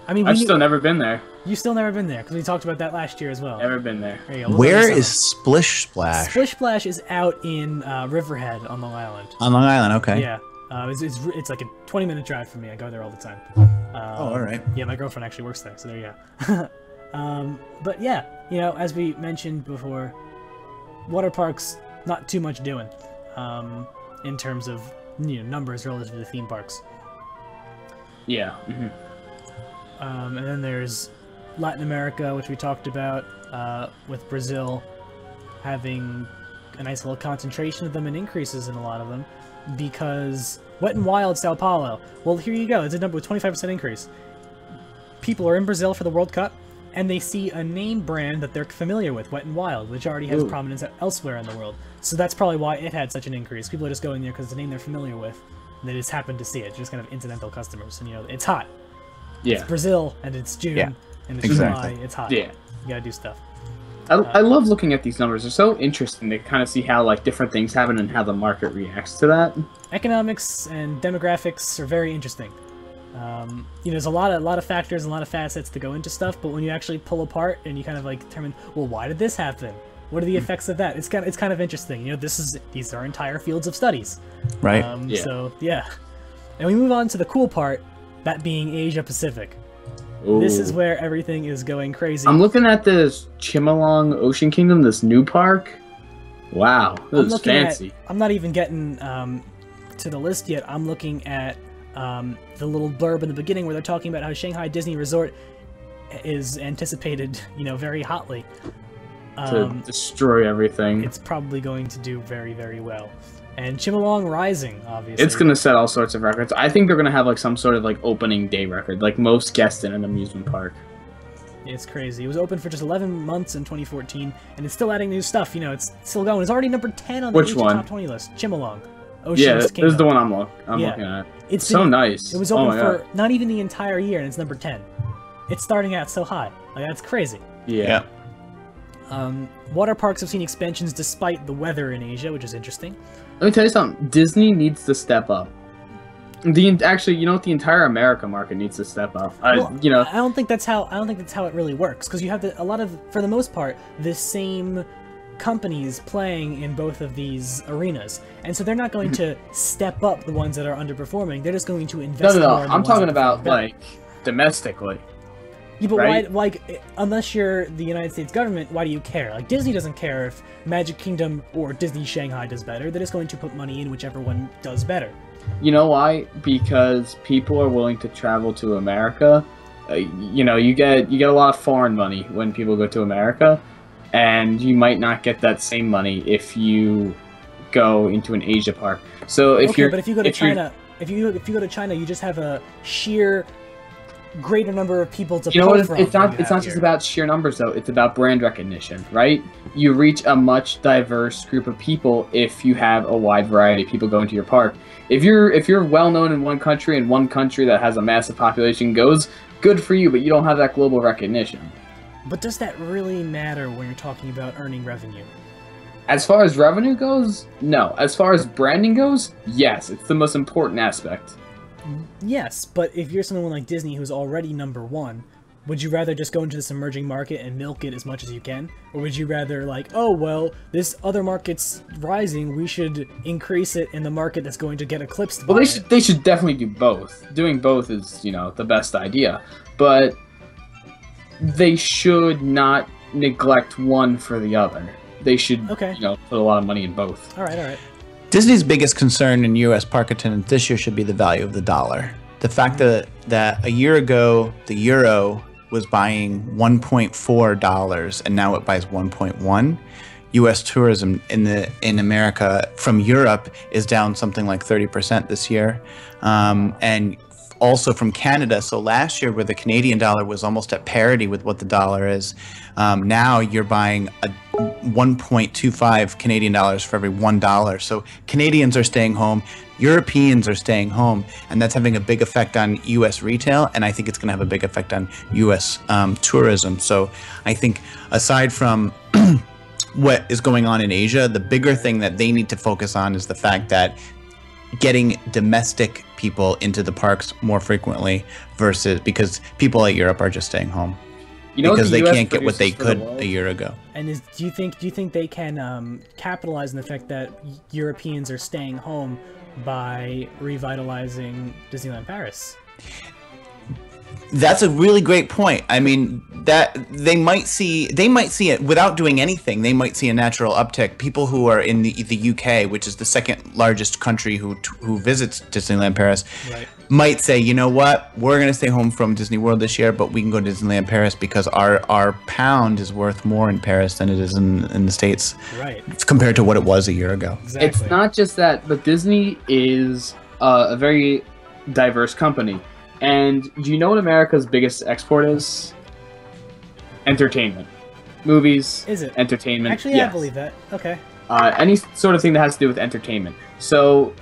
I mean, I've still never been there. You've still never been there because we talked about that last year as well. Never been there. There you go. Where is Splish Splash? Splish Splash is out in Riverhead on Long Island. On Long Island, okay. Yeah, it's like a 20-minute drive from me. I go there all the time. All right. Yeah, my girlfriend actually works there, so there you go. But yeah, you know, as we mentioned before, water parks, not too much doing in terms of, you know, numbers relative to the theme parks. Yeah. And then there's Latin America, which we talked about, with Brazil having a nice little concentration of them and increases in a lot of them, because Wet and Wild Sao Paulo. Well, here you go. It's a number with 25% increase. People are in Brazil for the World Cup, and they see a name brand that they're familiar with, Wet and Wild, which already has prominence elsewhere in the world. So that's probably why it had such an increase. People are just going there because it's a name they're familiar with. They just happen to see it. Just kind of incidental customers. And, you know, it's hot. Yeah. It's Brazil, and it's June, and it's July. It's hot. Yeah. You gotta do stuff. I love looking at these numbers. They're so interesting to kind of see how, like, different things happen and how the market reacts to that. Economics and demographics are very interesting. You know, there's a lot of factors and a lot of facets to go into stuff, but when you actually pull apart and you kind of like determine, well, why did this happen? What are the effects of that? It's kind of interesting. You know, these are entire fields of studies. Right. So yeah, and we move on to the cool part, that being Asia Pacific. Ooh. This is where everything is going crazy. I'm looking at this Chimelong Ocean Kingdom, this new park. Wow, this is fancy. I'm not even getting to the list yet. I'm looking at the little blurb in the beginning where they're talking about how Shanghai Disney Resort is anticipated, you know, very hotly. To destroy everything. It's probably going to do very, very well. And Chimelong Rising, obviously. It's going to set all sorts of records. I think they're going to have like some sort of like opening day record, like most guests in an amusement park. It's crazy. It was open for just 11 months in 2014, and it's still adding new stuff. You know, it's still going. It's already number 10 on the Asia Top 20 list. Chimelong. Ocean's Kingdom. This is the one I'm looking at. It's so nice. It was open for not even the entire year, and it's number 10. It's starting out so high. Like, that's crazy. Yeah. Water parks have seen expansions despite the weather in Asia, which is interesting. Let me tell you something. Disney needs to step up. Actually, you know what? The entire America market needs to step up. You know, I don't think that's how it really works, because you have for the most part, the same companies playing in both of these arenas, and so they're not going to step up the ones that are underperforming. They're just going to invest. No. More in I'm talking about like domestically. Yeah, but right? Why? Like, unless you're the United States government, why do you care? Like, Disney doesn't care if Magic Kingdom or Disney Shanghai does better. They're just going to put money in whichever one does better. You know why? Because people are willing to travel to America. You know, you get a lot of foreign money when people go to America, and you might not get that same money if you go into an Asia park. So if but if you go to China, if you go to China, you just have a sheer greater number of people to pull from. It's not just about sheer numbers though. It's about brand recognition, right? You reach a much diverse group of people if you have a wide variety of people going to your park. If you're well known in one country and one country that has a massive population goes, good for you, but you don't have that global recognition. But does that really matter when you're talking about earning revenue? As far as revenue goes, no. As far as branding goes, yes, it's the most important aspect. Yes, but if you're someone like Disney who's already number one, would you rather just go into this emerging market and milk it as much as you can? Or would you rather, like, oh, well, this other market's rising, we should increase it in the market that's going to get eclipsed by it? They should definitely do both. Doing both is, you know, the best idea. But they should not neglect one for the other. They should, you know, put a lot of money in both. All right. Disney's biggest concern in U.S. park attendance this year should be the value of the dollar. The fact that a year ago, the euro was buying $1.4 and now it buys 1.1. U.S. tourism in America from Europe is down something like 30% this year, and also from Canada. So last year, where the Canadian dollar was almost at parity with what the dollar is, now you're buying a 1.25 Canadian dollars for every $1. So Canadians are staying home, Europeans are staying home, and that's having a big effect on U.S. retail, and I think it's going to have a big effect on U.S. Tourism. So I think aside from what is going on in Asia, the bigger thing that they need to focus on is the fact that getting domestic people into the parks more frequently versus because people at Europe are just staying home because they can't get what they could a year ago. And do you think they can capitalize on the fact that Europeans are staying home by revitalizing Disneyland Paris? That's a really great point. I mean, that they might see it without doing anything. They might see a natural uptick. People who are in the UK, which is the second largest country who visits Disneyland Paris, right, might say, you know what, we're going to stay home from Disney World this year, but we can go to Disneyland Paris because our pound is worth more in Paris than it is in the States. Right. It's compared to what it was a year ago. Exactly. It's not just that, but Disney is a very diverse company. And do you know what America's biggest export is? Entertainment. Movies. Is it? Entertainment. Actually, yes. I believe that. Okay. Any sort of thing that has to do with entertainment. So,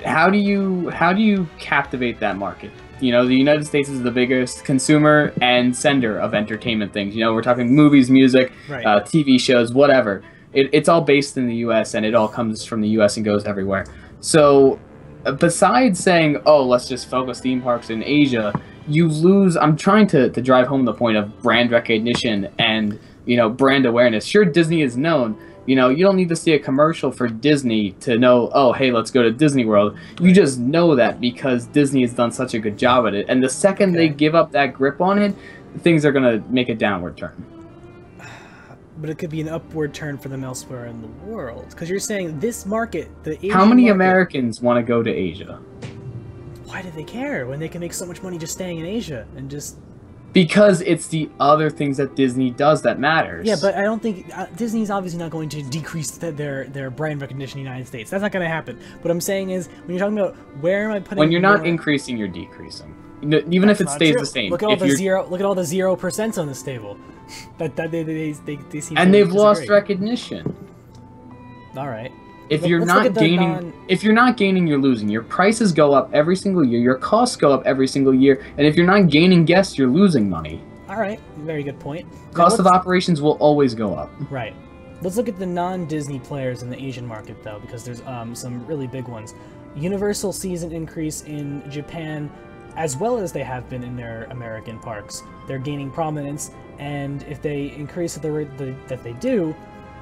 how do you captivate that market? You know, the United States is the biggest consumer and sender of entertainment things. You know, we're talking movies, music, right, TV shows, whatever. It's all based in the U.S. and it all comes from the U.S. and goes everywhere. So, besides saying, oh, let's just focus theme parks in Asia, you lose. I'm trying to drive home the point of brand recognition and, you know, brand awareness. Sure, Disney is known. You know, you don't need to see a commercial for Disney to know, oh, hey, let's go to Disney World. You just know that because Disney has done such a good job at it. And the second they give up that grip on it, things are going to make a downward turn. But it could be an upward turn for them elsewhere in the world. Because you're saying this market, the Asian How many market, Americans want to go to Asia? Why do they care when they can make so much money just staying in Asia and just... Because it's the other things that Disney does that matters. Yeah, but I don't think... Disney's obviously not going to decrease their brand recognition in the United States. That's not going to happen. What I'm saying is, when you're talking about where am I putting... When you're not increasing, you're decreasing. Even if it stays the same. Look at all the 0% on this table. They seem and they've lost recognition. All right. If you're not gaining, you're losing. Your prices go up every single year. Your costs go up every single year. And if you're not gaining guests, you're losing money. All right. Very good point. Cost of operations will always go up. Right. Let's look at the non-Disney players in the Asian market, though, because there's some really big ones. Universal sees an increase in Japan, as well as they have been in their American parks. They're gaining prominence, and if they increase at the rate that they do,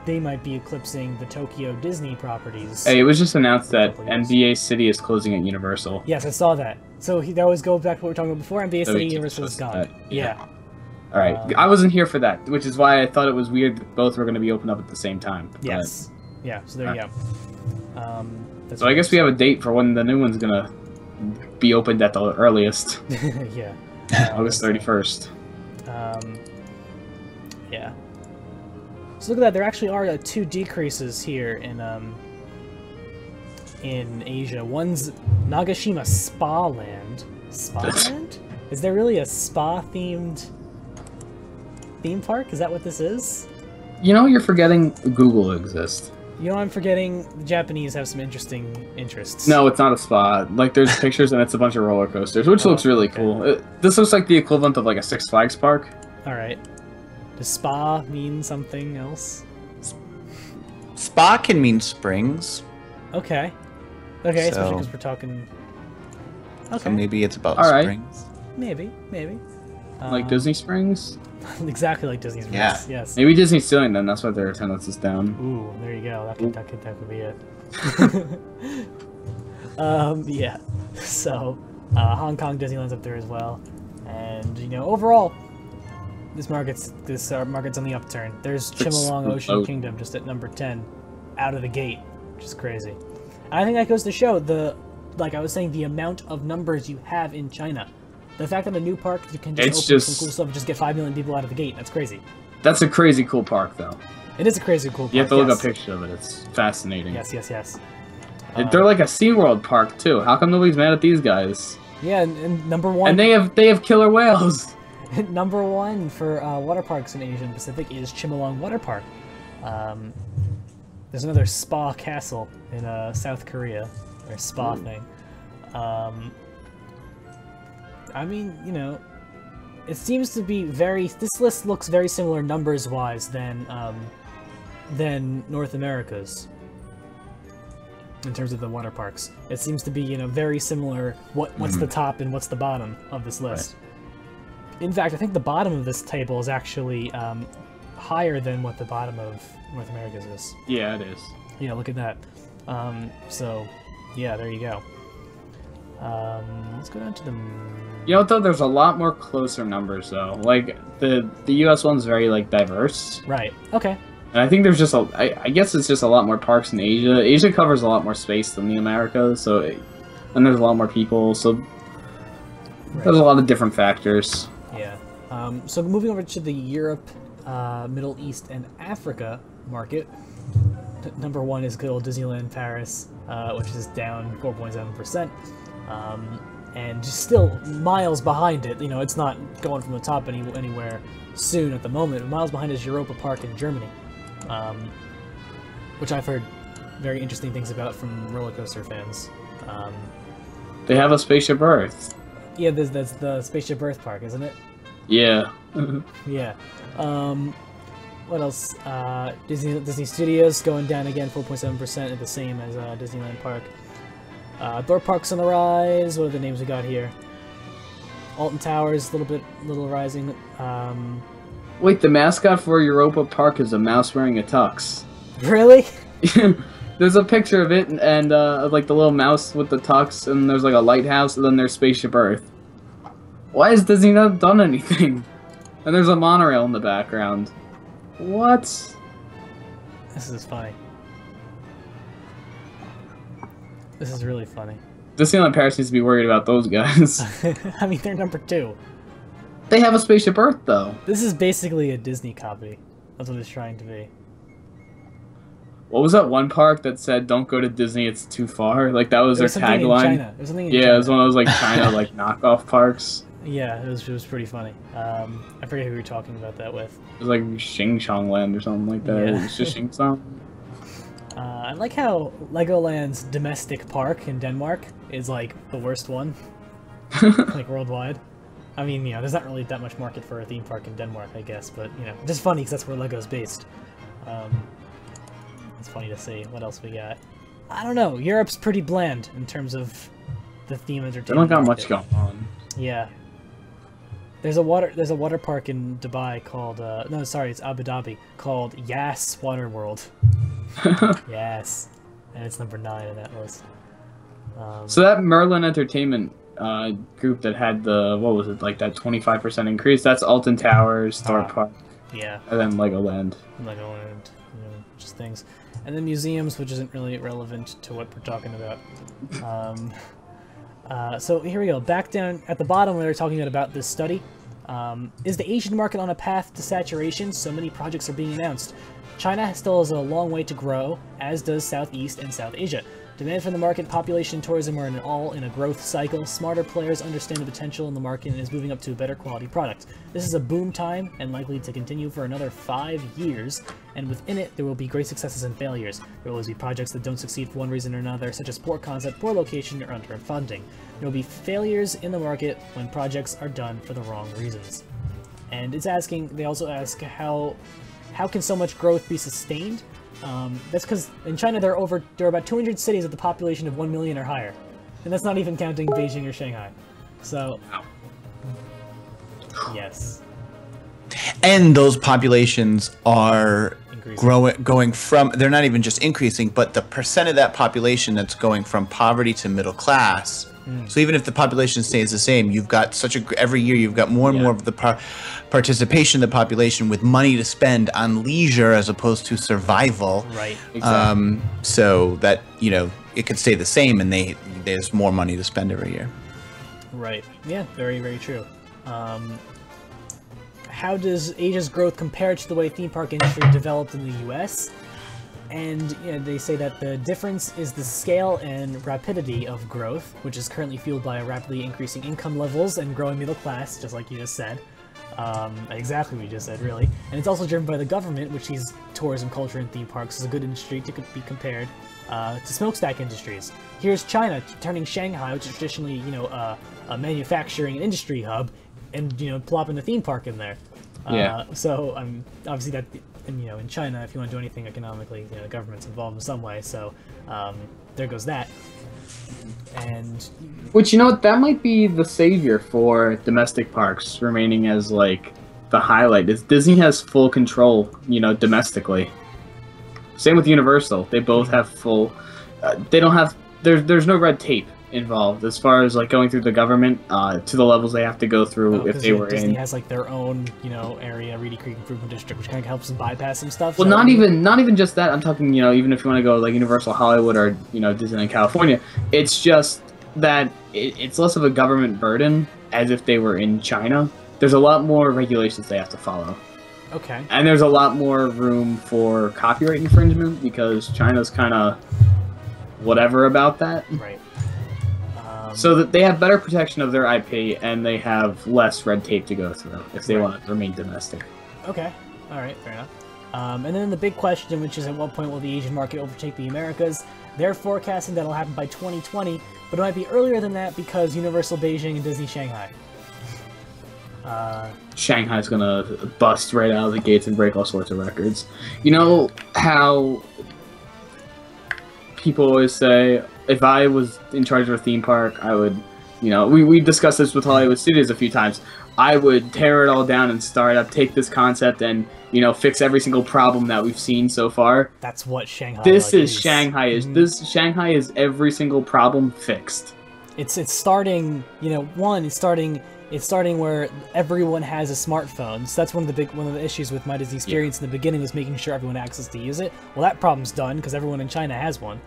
they might be eclipsing the Tokyo Disney properties. Hey, it was just announced that NBA City is closing at Universal. Yes, I saw that. So that always goes back to what we were talking about before. NBA City, Universal is gone. Yeah. All right. I wasn't here for that, which is why I thought it was weird that both were going to be opened up at the same time. Yes. Yeah, so there you go. So I guess we have a date for when the new one's going to be opened at the earliest. Yeah. August 31st. Yeah. So look at that. There actually are 2 decreases here in Asia. One's Nagashima Spa Land. Spa Land? Is there really a spa-themed theme park? Is that what this is? You know, you're forgetting Google exists. You know, I'm forgetting the Japanese have some interesting interests. No, it's not a spa. Like, there's pictures and it's a bunch of roller coasters, which looks really cool. This looks like the equivalent of, like, a Six Flags park. Alright. Does spa mean something else? Spa can mean springs. Okay. Okay, especially because we're talking... Okay. So maybe it's about springs. Maybe. Like Disney Springs? Exactly like Disney Springs, yeah. Yes. Maybe Disney's stealing them, that's why their attendance is down. Ooh, there you go. That could be it. Yeah. So, Hong Kong Disneyland's up there as well. And, you know, overall, this market's on the upturn. There's Chimelong Ocean Kingdom just at number 10 out of the gate, which is crazy. And I think that goes to show like I was saying, the amount of numbers you have in China. The fact that a new park can just It's open just- some cool stuff and just get 5 million people out of the gate, that's crazy. That's a crazy cool park, though. It is a crazy cool park. You have to look yes. up pictures of it. It's fascinating. Yes, yes, yes. They're like a SeaWorld park too. How come nobody's mad at these guys? Yeah, and number one. And they have killer whales. Number one for water parks in Asia and Pacific is Chimelong Water Park. There's another spa castle in South Korea, or spa thing. I mean, you know, it seems to be very. This list looks very similar numbers-wise than North America's. In terms of the water parks, it seems to be, you know, very similar. What's the top and what's the bottom of this list? Right. In fact, I think the bottom of this table is actually higher than what the bottom of North America's is. Yeah, it is. Yeah, look at that. So, yeah, there you go. Let's go down to the. You know, though, there's a lot more closer numbers though. Like the U.S. one's very like diverse. Right. Okay. And I think there's just I guess it's just a lot more parks in Asia. Asia covers a lot more space than the Americas, and there's a lot more people, so there's a lot of different factors. Yeah. So moving over to the Europe, Middle East, and Africa market, number one is good old Disneyland Paris, which is down 4.7%, and just still miles behind it. You know, it's not going from the top anywhere soon at the moment. Miles behind is Europa Park in Germany. Which I've heard very interesting things about from roller coaster fans. They have a Spaceship Earth. Yeah, that's the Spaceship Earth Park, isn't it? Yeah. Yeah. What else? Disney Studios going down again, 4.7%, the same as Disneyland Park. Thor Park's on the rise. What are the names we got here? Alton Towers, little rising. Wait, the mascot for Europa Park is a mouse wearing a tux. Really? There's a picture of it, and like the little mouse with the tux, and there's like a lighthouse, and then there's Spaceship Earth. Why has Disney not done anything? And there's a monorail in the background. What? This is funny. This is really funny. Disneyland Paris needs to be worried about those guys. I mean, they're number 2. They have a Spaceship Earth, though. This is basically a Disney copy. That's what it's trying to be. What was that one park that said, "Don't go to Disney, it's too far"? Like that was their tagline. There was something in yeah, China. it was one of those like China like knockoff parks. Yeah, it was pretty funny. I forget who we were talking about that with. It was like Xing Chong Land or something like that. Yeah. It was just Xing Chong. I like how Legoland's domestic park in Denmark is like the worst one, like worldwide. I mean, you know, there's not really that much market for a theme park in Denmark, I guess, but, you know, just funny because that's where Lego's based. It's funny to see. What else we got? I don't know. Europe's pretty bland in terms of the theme entertainment. They don't got market. much going on. Yeah. There's a water park in Dubai called no, sorry, it's Abu Dhabi, called Yas Water World. Yes. And it's number 9 in that list. So that Merlin Entertainment group that had the, what was it, like that 25% increase, that's Alton Towers, Thor Park, yeah, and then Legoland. Legoland, you know, just things. And then museums, which isn't really relevant to what we're talking about. So here we go. Back down at the bottom, we were talking about this study. Is the Asian market on a path to saturation? So many projects are being announced. China still has a long way to grow, as does Southeast and South Asia. Demand from the market, population, and tourism are all in a growth cycle. Smarter players understand the potential in the market and is moving up to a better quality product. This is a boom time and likely to continue for another 5 years, and within it there will be great successes and failures. There will always be projects that don't succeed for one reason or another, such as poor concept, poor location, or underfunding. There will be failures in the market when projects are done for the wrong reasons. And it's asking, they also ask how can so much growth be sustained? That's because in China there are about 200 cities with a population of 1 million or higher, and that's not even counting Beijing or Shanghai. So, yes. And those populations are Increasing. going from, they're not even just increasing, but the percent of that population that's going from poverty to middle class. So even if the population stays the same, you've got every year you've got more and more of the participation of the population with money to spend on leisure as opposed to survival. Right. Exactly. So that, you know, it could stay the same and there's more money to spend every year. Right. Yeah, very, very true. How does Asia's growth compare to the way theme park industry developed in the U.S.? And they say that the difference is the scale and rapidity of growth, which is currently fueled by rapidly increasing income levels and growing middle class, just like you just said. Exactly what you just said, really. And it's also driven by the government, which sees tourism, culture, and theme parks as a good industry to be compared to smokestack industries. Here's China turning Shanghai, which is traditionally, a manufacturing and industry hub, and plopping the theme park in there. Yeah. So obviously that, in China, if you want to do anything economically, the government's involved in some way. So there goes that. And which, that might be the savior for domestic parks remaining as like the highlight. Is Disney has full control, domestically. Same with Universal. They both have full. They don't have. There's no red tape involved as far as like going through the government to the levels they have to go through if they were Disney in. has like their own area, Reedy Creek Improvement District, which kind of helps them bypass some stuff. Well, not even just that. I'm talking even if you want to go like Universal Hollywood or Disneyland California, it's just that it's less of a government burden as if they were in China. There's a lot more regulations they have to follow. Okay. And there's a lot more room for copyright infringement because China's kind of whatever about that. Right. So that they have better protection of their IP and they have less red tape to go through if they want to remain domestic. Okay. All right. Fair enough. And then the big question, which is at what point will the Asian market overtake the Americas? They're forecasting that'll happen by 2020, but it might be earlier than that because Universal Beijing and Disney Shanghai. Shanghai's gonna bust right out of the gates and break all sorts of records. You know how people always say, if I was in charge of a theme park, I would, we discussed this with Hollywood Studios a few times. I would tear it all down and start up, take this concept and, fix every single problem that we've seen so far. That's what Shanghai is. Shanghai is. Shanghai is every single problem fixed. It's starting, it's starting where everyone has a smartphone. So that's one of the issues with My Disney Experience in the beginning was making sure everyone had access to use it. Well, that problem's done because everyone in China has one.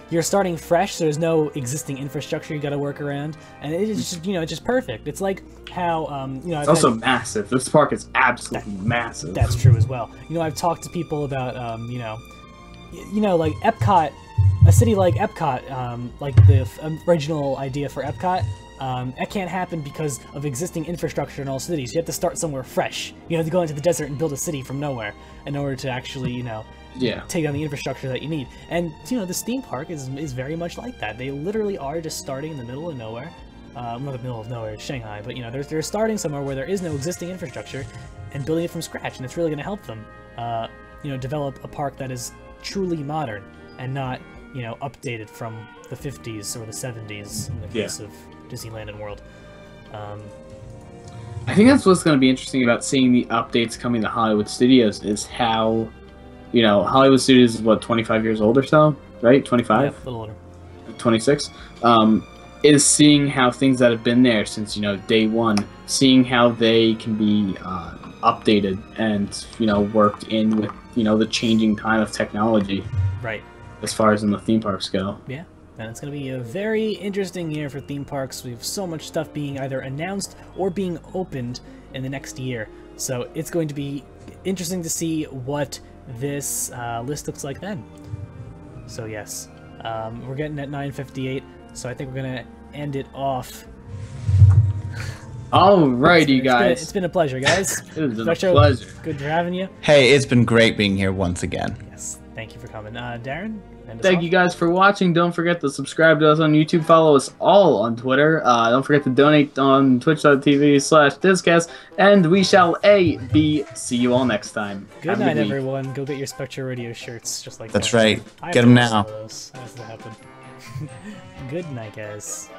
You're starting fresh, so there's no existing infrastructure you got to work around, and it's just, it's just perfect. It's like how, it's also massive. This park is absolutely massive. That's true as well. I've talked to people about, like Epcot, a city like Epcot, like the original idea for Epcot. That can't happen because of existing infrastructure in all cities. You have to start somewhere fresh. You have to go into the desert and build a city from nowhere in order to actually, take down the infrastructure that you need. And, this theme park is very much like that. They literally are just starting in the middle of nowhere. Not the middle of nowhere, it's Shanghai, but, they're starting somewhere where there is no existing infrastructure and building it from scratch, and it's really going to help them, develop a park that is truly modern and not, updated from the 50s or the 70s in the case of Disneyland and World. I think that's what's going to be interesting about seeing the updates coming to Hollywood Studios is how, Hollywood Studios is, 25 years old or so, right? 25? Yeah, a little older. 26? Is seeing how things that have been there since, day one, seeing how they can be updated and, worked in with, the changing time of technology. Right. As far as in the theme parks go. Yeah. And it's going to be a very interesting year for theme parks. We have so much stuff being either announced or being opened in the next year. So it's going to be interesting to see what this list looks like then. So yes, we're getting at 9:58, so I think we're going to end it off. Alrighty, guys. It's been a pleasure, guys. It has been a pleasure. Good having you. Hey, it's been great being here once again. Yes, thank you for coming. Darren? Thank you guys for watching. Don't forget to subscribe to us on YouTube. Follow us all on Twitter. Don't forget to donate on twitch.tv/DisCast. And we shall see you all next time. Good night, everyone. Go get your Spectre Radio shirts, just like that. That's right. Get them now. That has to happen. Good night, guys.